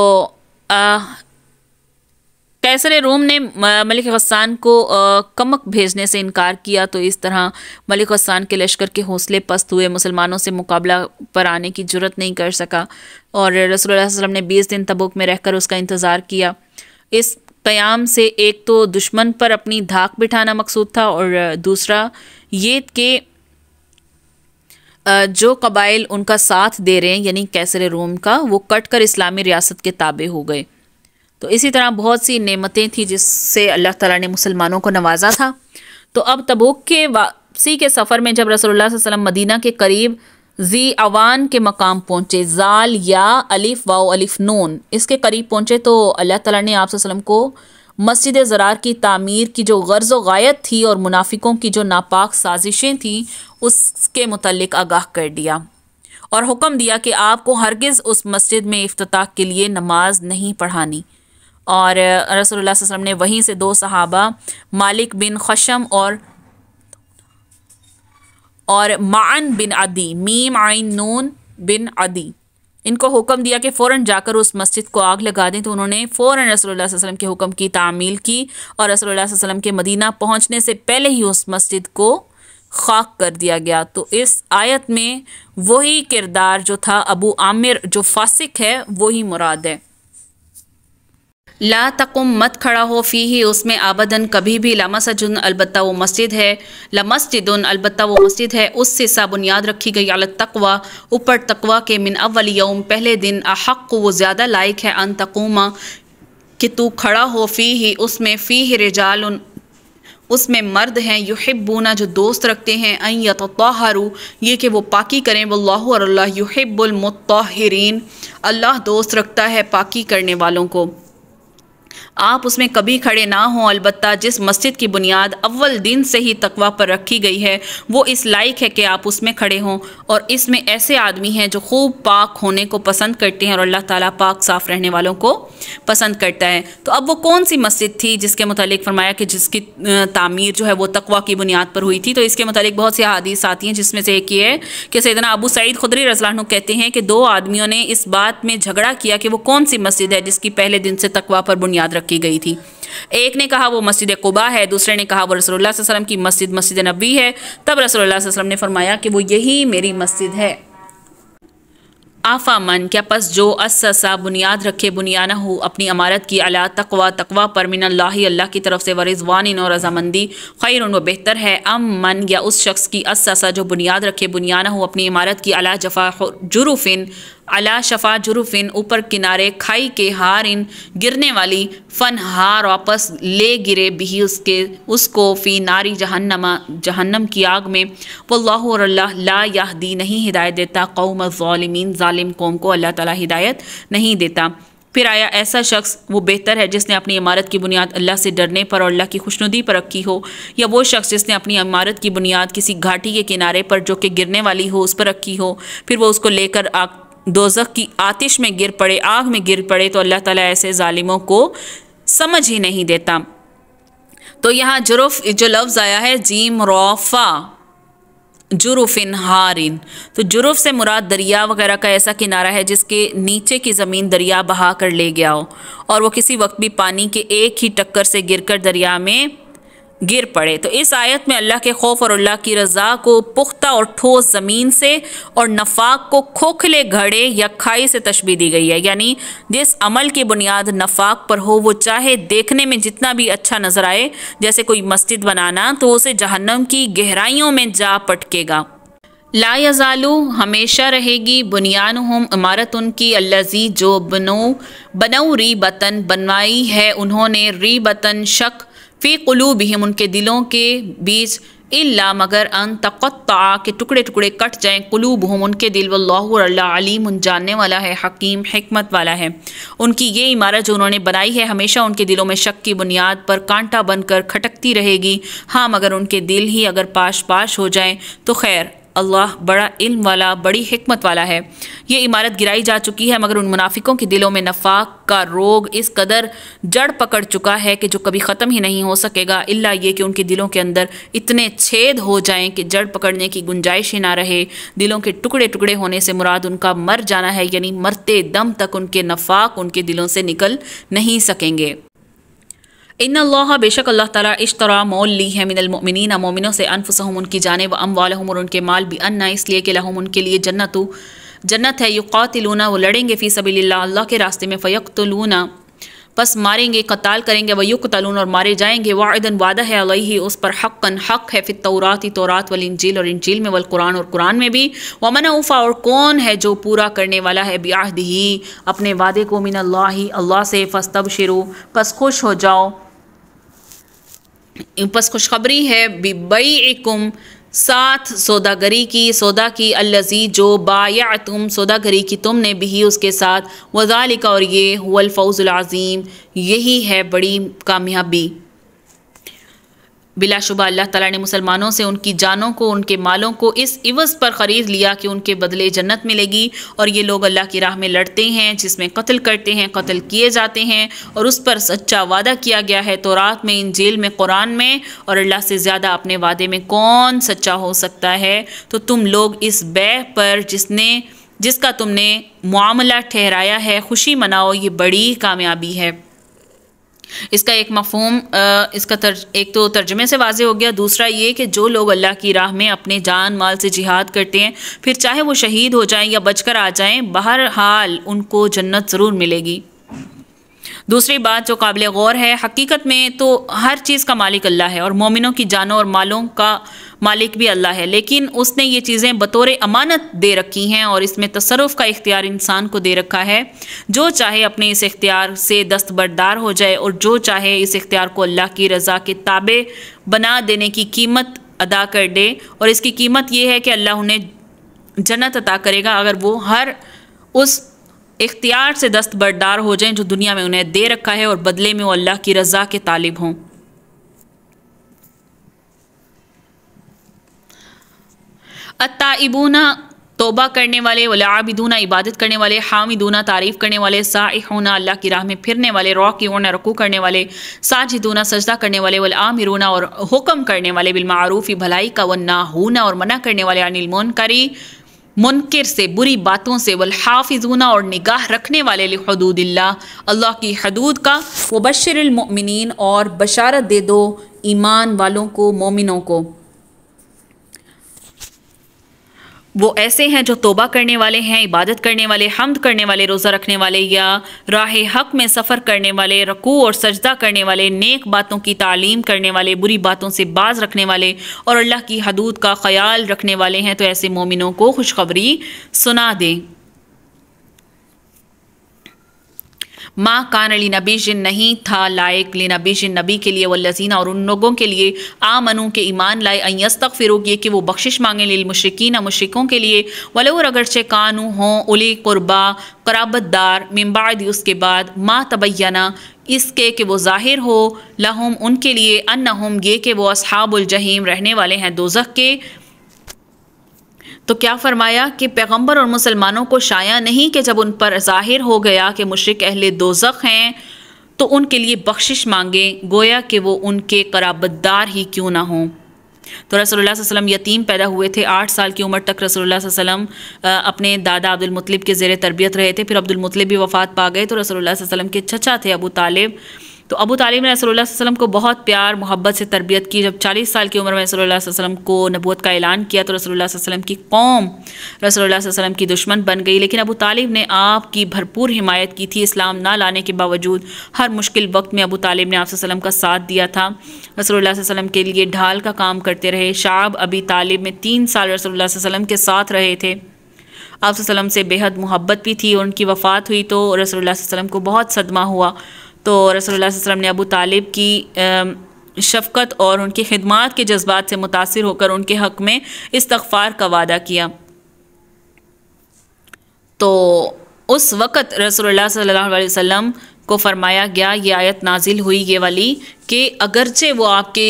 कैसर रोम ने मलिक गस्सान को कमक भेजने से इनकार किया। तो इस तरह मलिक गस्सान के लश्कर के हौसले पस्त हुए, मुसलमानों से मुकाबला पर आने की जुर्रत नहीं कर सका और रसूलुल्लाह सल्लल्लाहु अलैहि वसल्लम ने 20 दिन तबूक में रहकर उसका इंतज़ार किया। इस क़याम से एक तो दुश्मन पर अपनी धाक बिठाना मकसूद था और दूसरा ये कि जो कबाइल उनका साथ दे रहे हैं यानी कैसर रोम का, वो कट कर इस्लामी रियासत के ताबे हो गए। तो इसी तरह बहुत सी नेमतें थी जिससे अल्लाह ताला ने मुसलमानों को नवाजा था। तो अब तबूक के वापसी के सफ़र में जब रसूलुल्लाह सल्लल्लाहु अलैहि वसल्लम मदीना के करीब जी अवान के मकाम पहुँचे, जाल या अलिफ वाओ अलिफ नून इसके करीब पहुँचे तो अल्लाह ताला ने आप सल्लल्लाहु अलैहि वसल्लम को मस्जिद ज़रार की तामीर की जो गर्ज़ व गायत थी और मुनाफिकों की जो नापाक साजिशें थीं उसके मुतल्लिक आगाह कर दिया और हुक्म दिया कि आपको हरगिज़ उस मस्जिद में इफ्तिताह के लिए नमाज नहीं पढ़ानी। और रसूलुल्लाह सल्लल्लाहु अलैहि वसल्लम ने वहीं से 2 सहाबा मालिक बिन खशम और माअन बिन अदी, मीम आइन नून बिन अदी, इनको हुक्म दिया कि फ़ौरन जाकर उस मस्जिद को आग लगा दें। तो उन्होंने फ़ौरन रसूलुल्लाह सल्लल्लाहु अलैहि वसल्लम के हुक्म की तामील की और रसूलुल्लाह सल्लल्लाहु अलैहि वसल्लम के मदीना पहुंचने से पहले ही उस मस्जिद को खाक कर दिया गया। तो इस आयत में वही किरदार जो था अबू आमिर जो फासिक है वही मुराद है। ला तकुम मत खड़ा हो फ़ी ही उसमें आबदन कभी भी, ला मसजिदुन अलबत्ता वो मस्जिद है, ला मस्जिदुन अलबत्ता वो मस्जिद है उससे सा बुनियाद रखी गई अल तकवा ऊपर तकवा के, मिन अव्वल यौम पहले दिन, अहक् वो ज़्यादा लायक है अन तकुमा कि तू खड़ा हो फ़ी ही उसमें, फ़ी ही रिजाल उसमें मर्द हैं, युहिब्बूना जो दोस्त रखते हैं, अन यतत्ताहरू ये कि वो पाकी करें, वल्लाहु और अल्लाह युहिब्बुल मुत्ताहिरीन अल्लाह दोस्त रखता है पाकी करने वालों को। आप उसमें कभी खड़े ना हों, अलबत्ता जिस मस्जिद की बुनियाद अव्वल दिन से ही तकवा पर रखी गई है वो इस लायक है कि आप उसमें खड़े हों और इसमें ऐसे आदमी हैं जो खूब पाक होने को पसंद करते हैं और अल्लाह ताला पाक साफ़ रहने वालों को पसंद करता है। तो अब वो कौन सी मस्जिद थी जिसके मुतालिक फरमाया कि जिसकी तामीर जो है वो तकवा की बुनियाद पर हुई थी? तो इसके मुतालिक बहुत सी हदीस आती हैं जिसमें से एक ये है कि सैयदना अबू सईद खुदरी रज़ियल्लाहु अन्हु कहते हैं कि 2 आदमियों ने इस बात में झगड़ा किया कि वो कौन सी मस्जिद है जिसकी पहले दिन से तकवा पर बुनियाद रखी गई थी। एक ने कहा वो मस्जिद कुबा है, दूसरे ने कहा वो रसूलुल्लाह सल्लल्लाहु अलैहि वसल्लम की मस्जिद मस्जिद नबी है। तब रसूलुल्लाह सल्लल्लाहु अलैहि वसल्लम ने फरमाया कि वो यही मेरी मस्जिद है। आफा मन क्या पस जो अस्सा बुनियाद रखे बुनियानहु अपनी अमारत की अला तकवा तकवा पर मिनल्लाहि अल्लाह की तरफ से, व रिज़वानिन और रज़ामंदी, खैरुन व बेहतर है, अम मन या उस शख्स की अस्सा जो बुनियाद रखे बुनियानहु अपनी इमारत की अला जफा जुरुफिन अला शफा जुरुफिन ऊपर किनारे खाई के, हारिन गिरने वाली, फ़न हार वापस ले गिरे भी उसको फ़ी नारी जहन्नम की आग में, वल्लाहु और अल्लाह ला यहदी नहीं हिदायत देता कौम ज़ालिमीन ज़ालिम कौम को अल्लाह ताला हिदायत नहीं देता। फिर आया ऐसा शख्स वो बेहतर है जिसने अपनी इमारत की बुनियाद अल्लाह से डरने पर और अल्लाह की खुशनुदी पर रखी हो, या वो शख्स जिसने अपनी इमारत की बुनियाद किसी घाटी के किनारे पर जो कि गिरने वाली हो उस पर रखी हो, फिर वो उसको लेकर दोज़ख की आतिश में गिर पड़े, आग में गिर पड़े, तो अल्लाह ताला ऐसे ज़ालिमों को समझ ही नहीं देता। तो यहाँ जुरुफ जो लफ्ज़ आया है जीम रौफ़ा जुरुफिन हारिन, तो जुरुफ से मुराद दरिया वगैरह का ऐसा किनारा है जिसके नीचे की ज़मीन दरिया बहा कर ले गया हो और वो किसी वक्त भी पानी के एक ही टक्कर से गिरकर दरिया में गिर पड़े। तो इस आयत में अल्लाह के खौफ और अल्लाह की रज़ा को पुख्ता और ठोस ज़मीन से और नफाक को खोखले घड़े या खाई से तशबीह दी गई है। यानी जिस अमल की बुनियाद नफाक पर हो वो चाहे देखने में जितना भी अच्छा नज़र आए, जैसे कोई मस्जिद बनाना, तो उसे जहन्नम की गहराइयों में जा पटकेगा। ला यज़ालू हमेशा रहेगी, बुनियानुहुम इमारत उनकी, अल्लज़ी जो बनऊ री बतन बनवाई है उन्होंने, री बतन शक, फ़ी क़ुलूबिहिम उनके दिलों के बीच, इल्ला मगर अन तक़त्ता के टुकड़े टुकड़े कट जाएँ, क़ुलूबुहुम उनके दिल, वल्लाहु अल्लाह अलीम जानने वाला है, हकीम हिकमत वाला है। उनकी ये इमारत जो उन्होंने बनाई है हमेशा उनके दिलों में शक की बुनियाद पर कांटा बनकर खटकती रहेगी। हाँ मगर उनके दिल ही अगर पाश पाश हो जाएँ तो खैर, अल्लाह बड़ा इल्म वाला बड़ी हिकमत वाला है। ये इमारत गिराई जा चुकी है मगर उन मुनाफिकों के दिलों में नफाक का रोग इस कदर जड़ पकड़ चुका है कि जो कभी ख़त्म ही नहीं हो सकेगा, इल्ला ये कि उनके दिलों के अंदर इतने छेद हो जाएं कि जड़ पकड़ने की गुंजाइश ही ना रहे। दिलों के टुकड़े टुकड़े होने से मुराद उनका मर जाना है, यानी मरते दम तक उनके नफाक उनके दिलों से निकल नहीं सकेंगे। इन्नल्लाह बेशक अल्लाह ताला इश्तरा मोल ली है मिनल मुमिनीन मोमिनों से, अनफुसहुम उनकी जाने, व अमवालहुम और उनके माल, भी अन्ना इसलिए कि लहुम उनके लिए जन्नत है, युक़ातिलूना वो लड़ेंगे, फ़ी सबीलिल्लाह अल्लाह के रास्ते में, फ़यक़्तुलूना बस मारेंगे, कताल करेंगे, व युक़तलून और मारे जाएंगे, वाइदन वादा है अलैहि उस पर, हक़्क़न हक़ है, फ़ित तौरात तौरात वल इंजील और इंजील में, वल कुरान और कुरान में भी, व मन औफ़ा और कौन है जो पूरा करने वाला है, बिअहदिही अपने वादे को, मिनल्लाहि अल्लाह से, फ़स्तबशिरू बस खुश हो जाओ, बस खुशखबरी है, बिबैइकुम साथ सौदागरी की, सौदा की, अल्लज़ी जो बाया तुम सौदागरी की तुमने भी उसके साथ, वज़ालिका और ये हुवल फ़ौज़ुल अज़ीम यही है बड़ी कामयाबी। बिलाशुबा अल्लाह ताला ने मुसलमानों से उनकी जानों को, उनके मालों को इस इवज़ पर ख़रीद लिया कि उनके बदले जन्नत मिलेगी। और ये लोग अल्लाह की राह में लड़ते हैं, जिसमें कत्ल करते हैं, कत्ल किए जाते हैं, और उस पर सच्चा वादा किया गया है तौरात में, इंजील में, कुरान में। और अल्लाह से ज़्यादा अपने वादे में कौन सच्चा हो सकता है। तो तुम लोग इस बैह पर जिसका तुमने मुआमला ठहराया है खुशी मनाओ, ये बड़ी कामयाबी है। इसका एक मफ़हूम एक तो तर्जुमे से वाज़े हो गया, दूसरा ये कि जो लोग अल्लाह की राह में अपने जान माल से जिहाद करते हैं, फिर चाहे वो शहीद हो जाएं या बचकर आ जाएं, बहरहाल उनको जन्नत ज़रूर मिलेगी। दूसरी बात जो काबिल गौर है, हकीकत में तो हर चीज़ का मालिक अल्लाह है और मोमिनों की जानों और मालों का मालिक भी अल्लाह है, लेकिन उसने ये चीज़ें बतौर अमानत दे रखी हैं और इसमें तसर्रुफ़ का इख्तियार इंसान को दे रखा है। जो चाहे अपने इस इख्तियार से दस्तबरदार हो जाए और जो चाहे इस इख्तियार को अल्लाह की रज़ा के ताबे बना देने की कीमत अदा कर दे। और इसकी कीमत ये है कि अल्लाह उन्हें जन्नत अता करेगा अगर वो हर उस इख्तियार से दस्तबरदार हो जाएं जो दुनिया में उन्हें दे रखा है और बदले में वो अल्लाह की रज़ा के तालिब हों। अत्ताइबूना तौबा करने वाले, वलाबिदूना इबादत करने वाले, हामिदूना तारीफ़ करने वाले, साइहूना अल्लाह की राह में फिरने वाले, रौकिऊना रुकू करने वाले, साजिदूना सजदा करने वाले, वलआमिरूना और हुक्म करने वाले, बिलमारूफ़ी भलाई का, वन्नाहूना और मना करने वाले, अनिल मुनकरी मुनकिर से, बुरी बातों से, वलहाफिजूना और निगाह रखने वाले, लिहुदूदिल्लाह अल्लाह की हदूद का, वबश्शिरिल मुमिनीन और बशारत दे दो ईमान वालों को, मोमिनों को। वो ऐसे हैं जो तौबा करने वाले हैं, इबादत करने वाले, हम्द करने वाले, रोज़ा रखने वाले या राह हक़ में सफ़र करने वाले, रकू और सजदा करने वाले, नेक बातों की तालीम करने वाले, बुरी बातों से बाज रखने वाले और अल्लाह की हदूद का ख्याल रखने वाले हैं। तो ऐसे मोमिनों को खुशखबरी सुना दें। माँ कान अली नबीजिन नहीं था लायक ली नबीजिन नबी के लिए, वल्लज़ीना और उन लोगों के लिए, आमनू के ईमान लाए, अयस्तग़फिरू ये कि वो बख्शिश मांगे, लिल मुश्रिकीन मुश्रिकों के लिए, वलो अगरचे कानू हों उली कुर्बा क़राबतदार, मिन बाद उसके बाद, मा तबय्यना इसके कि वो ज़ाहिर हो, लहुम उनके लिए, अन्नहुम ये कि वो अस्हाबुल जहीम रहने वाले हैं दोज़ख के। तो क्या फरमाया कि पैगंबर और मुसलमानों को शाया नहीं कि जब उन पर ज़ाहिर हो गया कि मुशरिक अहले दोज़ख हैं तो उनके लिए बख्शिश मांगे, गोया कि वो उनके क़राबतदार ही क्यों ना हों। तो रसूलुल्लाह सल्लल्लाहु अलैहि वसल्लम यतीम पैदा हुए थे। 8 साल की उम्र तक रसूलुल्लाह सल्लल्लाहु अलैहि वसल्लम अपने दादा अब्दुल मुत्तलिब के ज़ेरे तरबियत रहे थे। फिर अब्दुल मुत्तलिब भी वफ़ात पा गए तो रसूलुल्लाह सल्लल्लाहु अलैहि वसल्लम के चचा थे अबू तालिब। तो अबू तालिब ने रसूलुल्लाह सल्लल्लाहु अलैहि वसल्लम को बहुत प्यार मोहब्बत से तरबियत की। जब 40 साल की उम्र में रसूलुल्लाह सल्लल्लाहु अलैहि वसल्लम को नबूवत का ऐलान किया तो रसूलुल्लाह सल्लल्लाहु अलैहि वसल्लम की कौम रसूलुल्लाह सल्लल्लाहु अलैहि वसल्लम की दुश्मन बन गई। लेकिन अबू तालिब ने आपकी भरपूर हिमायत की थी। इस्लाम ना लाने के बावजूद हर मुश्किल वक्त में अबू तालिब ने आप सल्लल्लाहु अलैहि वसल्लम का साथ दिया था। रसूलुल्लाह सल्लल्लाहु अलैहि वसल्लम के लिए ढाल का काम करते रहे। शाब अबी तालिब में 3 साल रसूलुल्लाह सल्लल्लाहु अलैहि वसल्लम के साथ रहे थे। आप सल्लल्लाहु अलैहि वसल्लम से बेहद मोहब्बत भी थी और उनकी वफ़ात हुई तो रसूलुल्लाह सल्लल्लाहु अलैहि वसल्लम को बहुत सदमा हुआ। तो रसूलुल्लाह सल्लल्लाहु अलैहि वसल्लम ने अबू तालिब की शफ़क़त और उनकी खिदमात के जज्बात से मुतासिर होकर उनके हक़ में इस्तग़फ़ार का वादा किया। तो उस वक़्त रसूलुल्लाह सल्लल्लाहु अलैहि वसल्लम को फरमाया गया, ये आयत नाजिल हुई ये वाली कि अगरचे वो आपके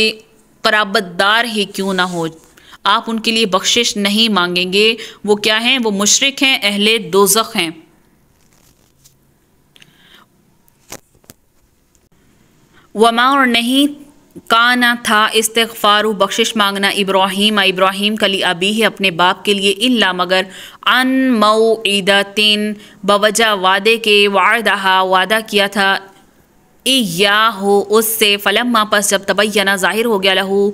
क़राबतदार ही क्यों ना हो, आप उनके लिए बख्शिश नहीं मांगेंगे। वो क्या हैं? वो मुशरिक हैं, अहले दोज़ख हैं। वमा और नहीं काना था इस्तिग़फ़ारु बख्शिश मांगना इब्राहीम का ली अबी है अपने बाप के लिए, इल्ला मगर अन मौइदतिन बवजह वादे के, वादहा वादा किया था, इय्याहु उससे, फलम्मा पस जब तबय्यना ज़ाहिर हो गया, लहू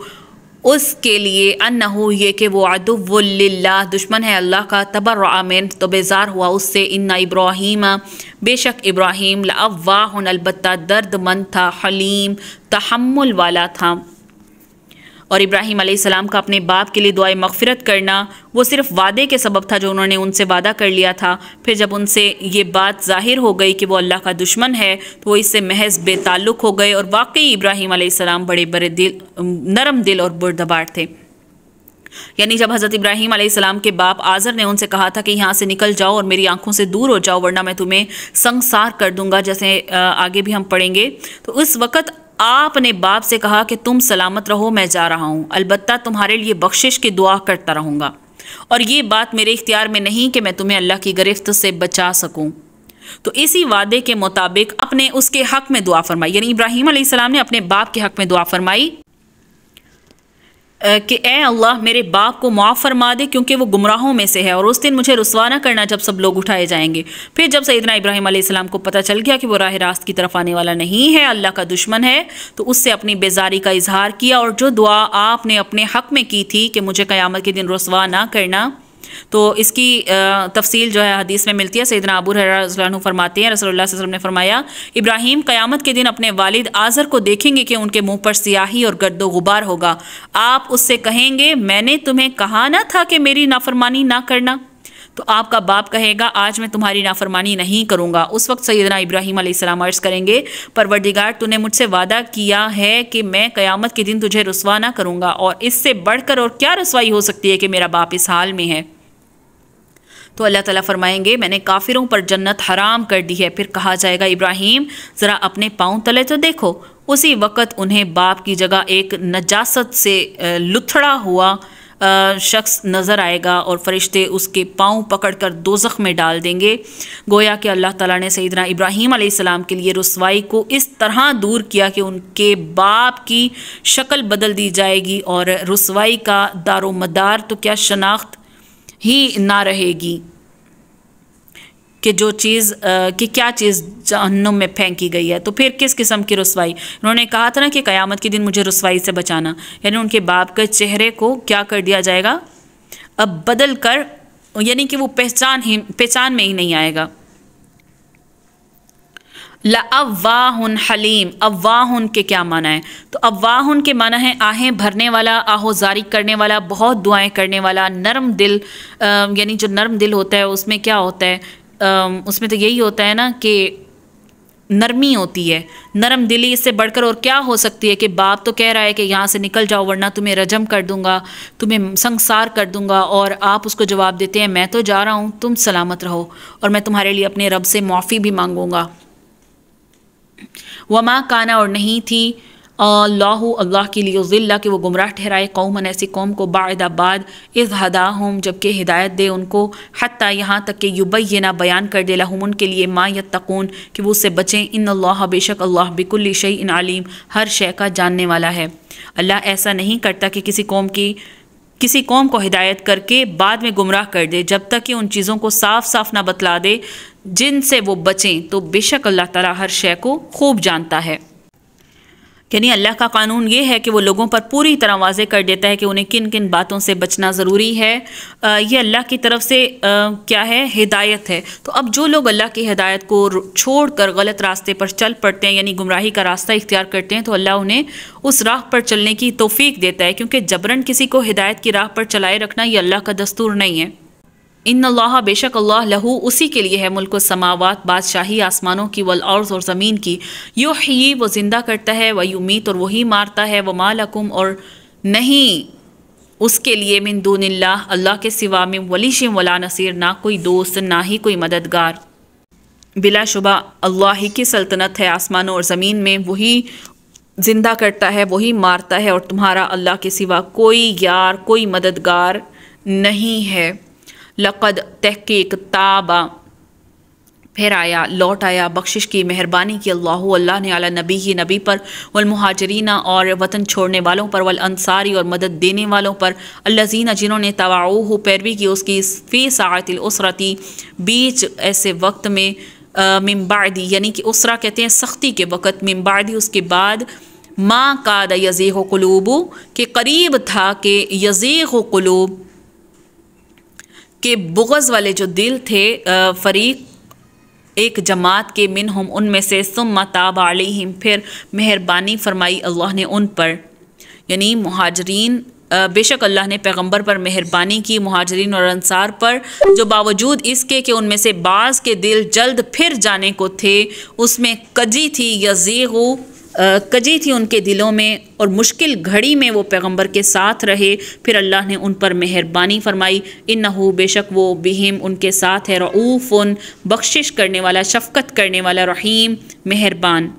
उसके लिए, अन्नहु ये कि वो अदुव्वुल लिल्लाह दुश्मन है अल्लाह का, तबर्रअ मिन तो बेजार हुआ उससे, इन्ना इब्राहीम बेशक इब्राहीम लअव्वाहुन अलबत्ता दर्दमंद था, हलीम तहम्मुल वाला था। और इब्राहीम अलैहिस्सलाम का अपने बाप के लिए दुआए मग़फ़िरत करना वो सिर्फ़ वादे के सबब था जो उन्होंने उनसे वादा कर लिया था। फिर जब उनसे ये बात ज़ाहिर हो गई कि वो अल्लाह का दुश्मन है तो वो इससे महज़ बेताल्लुक़ हो गए। और वाकई इब्राहीम अलैहिस्सलाम बड़े नरम दिल और बुरदबार थे। यानी जब हज़रत इब्राहीम अलैहिस्सलाम के बाप आज़र ने उनसे कहा था कि यहाँ से निकल जाओ और मेरी आंखों से दूर हो जाओ वरना मैं तुम्हें संसार कर दूंगा, जैसे आगे भी हम पढ़ेंगे, तो उस वक़्त आपने बाप से कहा कि तुम सलामत रहो, मैं जा रहा हूँ, अलबत्ता तुम्हारे लिए बख्शिश की दुआ करता रहूँगा और ये बात मेरे इख्तियार में नहीं कि मैं तुम्हें अल्लाह की गिरफ्त से बचा सकूँ। तो इसी वादे के मुताबिक अपने उसके हक़ में दुआ फरमाई, यानी इब्राहीम अलैहिस्सलाम ने अपने बाप के हक़ में दुआ फरमाई कि ए अल्लाह मेरे बाप को माफ़ फरमा दे क्योंकि वो गुमराहों में से है और उस दिन मुझे रुसवा न करना जब सब लोग उठाए जाएंगे। फिर जब सैयदना इब्राहीम अलैहिस्सलाम को पता चल गया कि वो राह रास्त की तरफ आने वाला नहीं है, अल्लाह का दुश्मन है, तो उससे अपनी बेजारी का इजहार किया और जो दुआ आपने अपने हक़ में की थी कि मुझे क़यामत के दिन रुसवा ना करना, तो इसकी तफसील जो है हदीस में मिलती है। सैयदना अबू हुरैरा रज़ियल्लाहु अन्हु फरमाते हैं रसूलुल्लाह सल्लल्लाहु अलैहि वसल्लम ने फरमाया, इब्राहीम क़यामत के दिन अपने वालिद आज़र को देखेंगे कि उनके मुंह पर सियाही और गर्दो गुबार होगा। आप उससे कहेंगे मैंने तुम्हें कहा ना था कि मेरी नाफरमानी ना करना, तो आपका बाप कहेगा आज मैं तुम्हारी नाफरमानी नहीं करूँगा। उस वक्त सैयदना इब्राहीम अलैहिस्सलाम अर्ज़ करेंगे, परवरदिगार तूने मुझसे वादा किया है कि मैं क़यामत के दिन तुझे रुसवा ना करूँगा और इससे बढ़कर और क्या रसवाई हो सकती है कि मेरा बाप इस हाल में है। तो अल्लाह ताला फरमाएंगे मैंने काफिरों पर जन्नत हराम कर दी है। फिर कहा जाएगा इब्राहीम ज़रा अपने पाँव तले तो देखो। उसी वक़्त उन्हें बाप की जगह एक नजासत से लुथड़ा हुआ शख्स नज़र आएगा और फरिश्ते उसके पाँव पकड़कर दोज़ख में डाल देंगे। गोया कि अल्लाह ताला ने सैयदना इब्राहीम अलैहिस्सलाम के लिए रुसवाई को इस तरह दूर किया कि उनके बाप की शक्ल बदल दी जाएगी और रुसवाई का दारो मदार तो क्या शनाख्त ही ना रहेगी कि जो चीज़ कि क्या चीज़ जहन्नुम में फेंकी गई है। तो फिर किस किस्म की रुसवाई, उन्होंने कहा था ना कि क़यामत के दिन मुझे रुसवाई से बचाना, यानी उनके बाप के चेहरे को क्या कर दिया जाएगा, अब बदल कर, यानी कि वो पहचान में ही नहीं आएगा। लअव्वाहुन हलीम, अव्वाहुन के क्या माना है, तो अव्वाहुन के माना है आहें भरने वाला, आहोजारी करने वाला, बहुत दुआएं करने वाला, नरम दिल, यानी जो नरम दिल होता है उसमें क्या होता है, उसमें तो यही होता है ना कि नरमी होती है, नरम दिली। इससे बढ़कर और क्या हो सकती है कि बाप तो कह रहा है कि यहाँ से निकल जाओ वरना तुम्हें रजम कर दूंगा, तुम्हें संसार कर दूंगा, और आप उसको जवाब देते हैं मैं तो जा रहा हूँ, तुम सलामत रहो और मैं तुम्हारे लिए अपने रब से माफ़ी भी मांगूंगा। वमा काना, और नहीं थी अल्लाह के लिए ज़िल्ला कि वो गुमराह ठहराए कौमन ऐसी कौम को बाद इज़ हदाहुम जबकि हिदायत दे उनको, हत्ता यहाँ तक कि युबय्यिना बयान कर दे लहुम उनके लिए मा यत्तकून कि वो उससे बचें। इन्नल्लाह बेशक अल्लाह बिकुल्लि शैइन अलीम हर शय का जानने वाला है। अल्लाह ऐसा नहीं करता कि किसी कौम को हिदायत करके बाद में गुमराह कर दे जब तक कि उन चीज़ों को साफ साफ ना बतला दे जिनसे वो बचें, तो बेशक अल्लाह ताला हर शय को खूब जानता है। यानी अल्लाह का कानून ये है कि वो लोगों पर पूरी तरह वाज़े कर देता है कि उन्हें किन किन बातों से बचना ज़रूरी है। ये अल्लाह की तरफ से क्या है, हिदायत है। तो अब जो लोग अल्लाह की हिदायत को छोड़कर गलत रास्ते पर चल पड़ते हैं, यानी गुमराही का रास्ता इख्तियार करते हैं, तो अल्लाह उन्हें उस राह पर चलने की तौफीक देता है, क्योंकि जबरन किसी को हिदायत की राह पर चलाए रखना ये अल्लाह का दस्तूर नहीं है। इन्नल्लाह बेशक अल्लाह लहू उसी के लिए है मुल्क समावात बादशाही आसमानों की, वल अर्ज़ और ज़मीन की, युहयी वो ज़िंदा करता है, व युमीत और वही मारता है, व मा लकुम और नहीं उसके लिए मिन दूनिल्लाह अल्लाह के सिवा में वलीशिम वला नसीर ना कोई दोस्त ना ही कोई मददगार। बिलाशुबा अल्लाह ही की सल्तनत है आसमानों और ज़मीन में, वही ज़िंदा करता है वही मारता है और तुम्हारा अल्लाह के सिवा कोई यार कोई मददगार नहीं है। लक़द तहक़ीक़ ताबा फिर आया लौट आया बख्शिश की मेहरबानी की अल्लाह ने अला नबी ही नबी पर, वल मुहाजिरीना और वतन छोड़ने वालों पर, वल अंसारी और मदद देने वालों पर, अल्लज़ीना जिन्होंने तवाऊहु पैरवी की उसकी, फ़ी साअतिल उसरती बीच ऐसे वक्त में, मिन बादी यानी कि उसरा कहते हैं सख्ती के वक़्त, मिन बादी उसके बाद, मा काद यज़ीग़ु क़ुलूबु के करीब था कि यज़ीग़ु क़ुलूब के बुग़ज़ वाले जो दिल थे, फ़रीक़ एक जमात के, मिनहुम उनमें से, सुम्मा ताब अलैहिम फिर मेहरबानी फरमाई अल्लाह ने उन पर, यानी मुहाजिरीन, बेशक अल्लाह ने पैगंबर पर मेहरबानी की मुहाजिरीन और अंसार पर, जो बावजूद इसके कि उनमें से बाज़ के दिल जल्द फिर जाने को थे, उसमें कजी थी यज़ीग़ु कजी थी उनके दिलों में और मुश्किल घड़ी में वो पैगंबर के साथ रहे, फिर अल्लाह ने उन पर मेहरबानी फरमाई। इन्नहु बेशक वो बिहिम उनके साथ है, रऊफ़ुन बख्शिश करने वाला, शफ़क़त करने वाला, रहीम मेहरबान।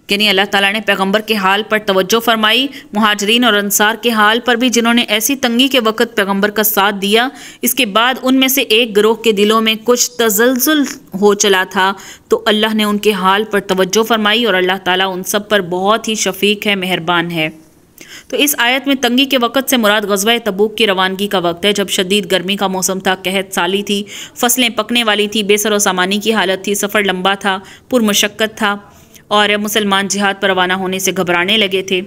यानी अल्लाह ताला ने पैगंबर के हाल पर तवज्जो फरमाई, मुहाजिरीन और अंसार के हाल पर भी जिन्होंने ऐसी तंगी के वक़्त पैगंबर का साथ दिया। इसके बाद उनमें से एक गिरोह के दिलों में कुछ तज़ल्ज़ुल हो चला था, तो अल्लाह ने उनके हाल पर तवज्जो फरमाई और अल्लाह ताला उन सब पर बहुत ही शफ़ीक है, मेहरबान है। तो इस आयत में तंगी के वक़्त से मुराद ग़ज़वा तबूक की रवानगी का वक्त है, जब शदीद गर्मी का मौसम था, कहत साली थी, फसलें पकने वाली थी, बेसर व सामानी की हालत थी, सफ़र लंबा था, पुरमशक्क़त था और मुसलमान जिहाद पर रवाना होने से घबराने लगे थे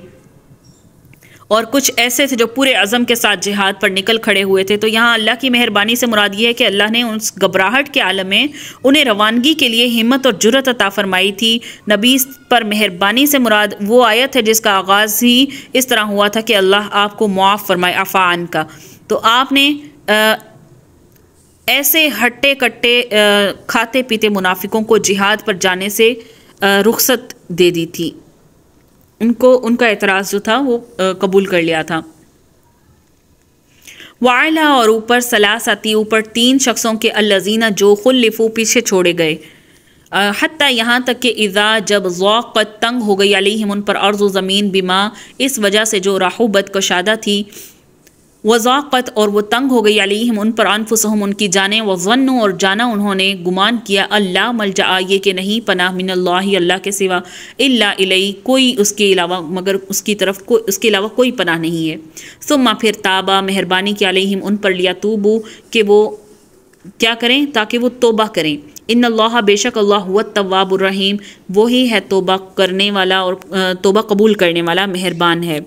और कुछ ऐसे थे जो पूरे अज़म के साथ जिहाद पर निकल खड़े हुए थे। तो यहाँ अल्लाह की मेहरबानी से मुराद ये है कि अल्लाह ने उस घबराहट के आलम में उन्हें रवानगी के लिए हिम्मत और जुर्रत अता फरमाई थी। नबी पर मेहरबानी से मुराद वो आयत है जिसका आगाज़ ही इस तरह हुआ था कि अल्लाह आपको मुआफ़ फरमाए, अफ़ान का। तो आपने ऐसे हट्टे कट्टे खाते पीते मुनाफिकों को जिहाद पर जाने से रुखसत दे दी थी, उनको उनका एतराज़ जो था वो कबूल कर लिया था। वाइला और ऊपर सलासाती, ऊपर 3 शख्सों के अल्लज़ीना जो खुल्लिफू पीछे छोड़े गए, हत्ता यहाँ तक कि इज़ा जब ज़ौक़त तंग हो गई अलैहिम उन पर अर्ज़ ज़मीन बिमा इस वजह से जो राहुबत कशादा थी, वज़ाक़त और वो तंग हो गई अलैहिम उन पर अनफुसहुम उनकी जानें, वज़न्नु और जाना उन्होंने गुमान किया, अल्लाह मलजा ये कि नहीं पनाह मिनल्लाहि अल्लाह के सिवा, इल्ला इलैहि कोई उसके अलावा मगर उसकी तरफ उसके अलावा कोई पनाह नहीं है। सुम्मा फिर ताबा मेहरबानी की अलैहिम उन पर लिया तूबू कि वो क्या करें, ताकि वो तोबा करें। इन्नल्लाह बेशक अल्लाह हुवा तव्वाबुर रहीम, वही है तोबा करने वाला और तोबा कबूल करने वाला, मेहरबान है।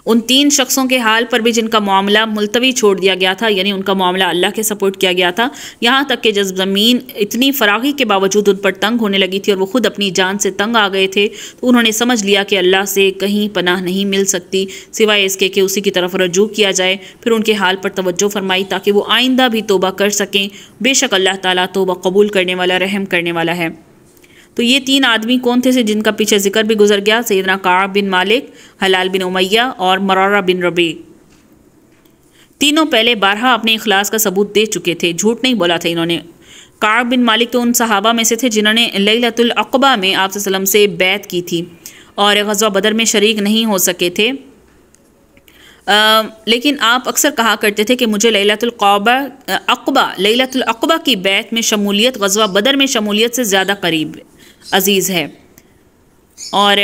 उन 3 शख्सों के हाल पर भी जिनका मामला मुलतवी छोड़ दिया गया था, यानी उनका मामला अल्लाह के सपोर्ट किया गया था, यहाँ तक कि जब ज़मीन इतनी फरागी के बावजूद उन पर तंग होने लगी थी और वो खुद अपनी जान से तंग आ गए थे, तो उन्होंने समझ लिया कि अल्लाह से कहीं पनाह नहीं मिल सकती सिवाय इसके कि उसी की तरफ रजू किया जाए। फिर उनके हाल पर तवज्जो फरमाई ताकि वो आइंदा भी तोबा कर सकें। बेशक अल्लाह ताला तोबा कबूल करने वाला, रहम करने वाला है। तो ये 3 आदमी कौन थे जिनका पीछे जिक्र भी गुजर गया, सैयदना काब बिन मालिक, हलाल बिन उमैया और मरारा बिन रबी। तीनों पहले बारहा अपने इखलास का सबूत दे चुके थे, झूठ नहीं बोला था इन्होंने। काब बिन मालिक तो उन सहाबा में से थे जिन्होंने लैलतुल अक़बा में आप सल्लम से बैत की थी और ग़ज़वा बदर में शरीक नहीं हो सके थे, लेकिन आप अक्सर कहा करते थे कि मुझे लैलतुल अक़बा की बैत में शमूलियत ग़ज़वा बदर में शमूलियत से ज़्यादा करीब अजीज़ है। और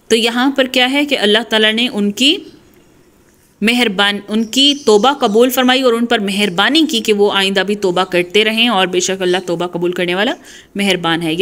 तो यहाँ पर क्या है कि अल्लाह ताला ने उनकी तोबा कबूल फरमाई और उन पर मेहरबानी की कि वो आइंदा भी तोबा करते रहें और बेशक अल्लाह तोबा कबूल करने वाला, मेहरबान है।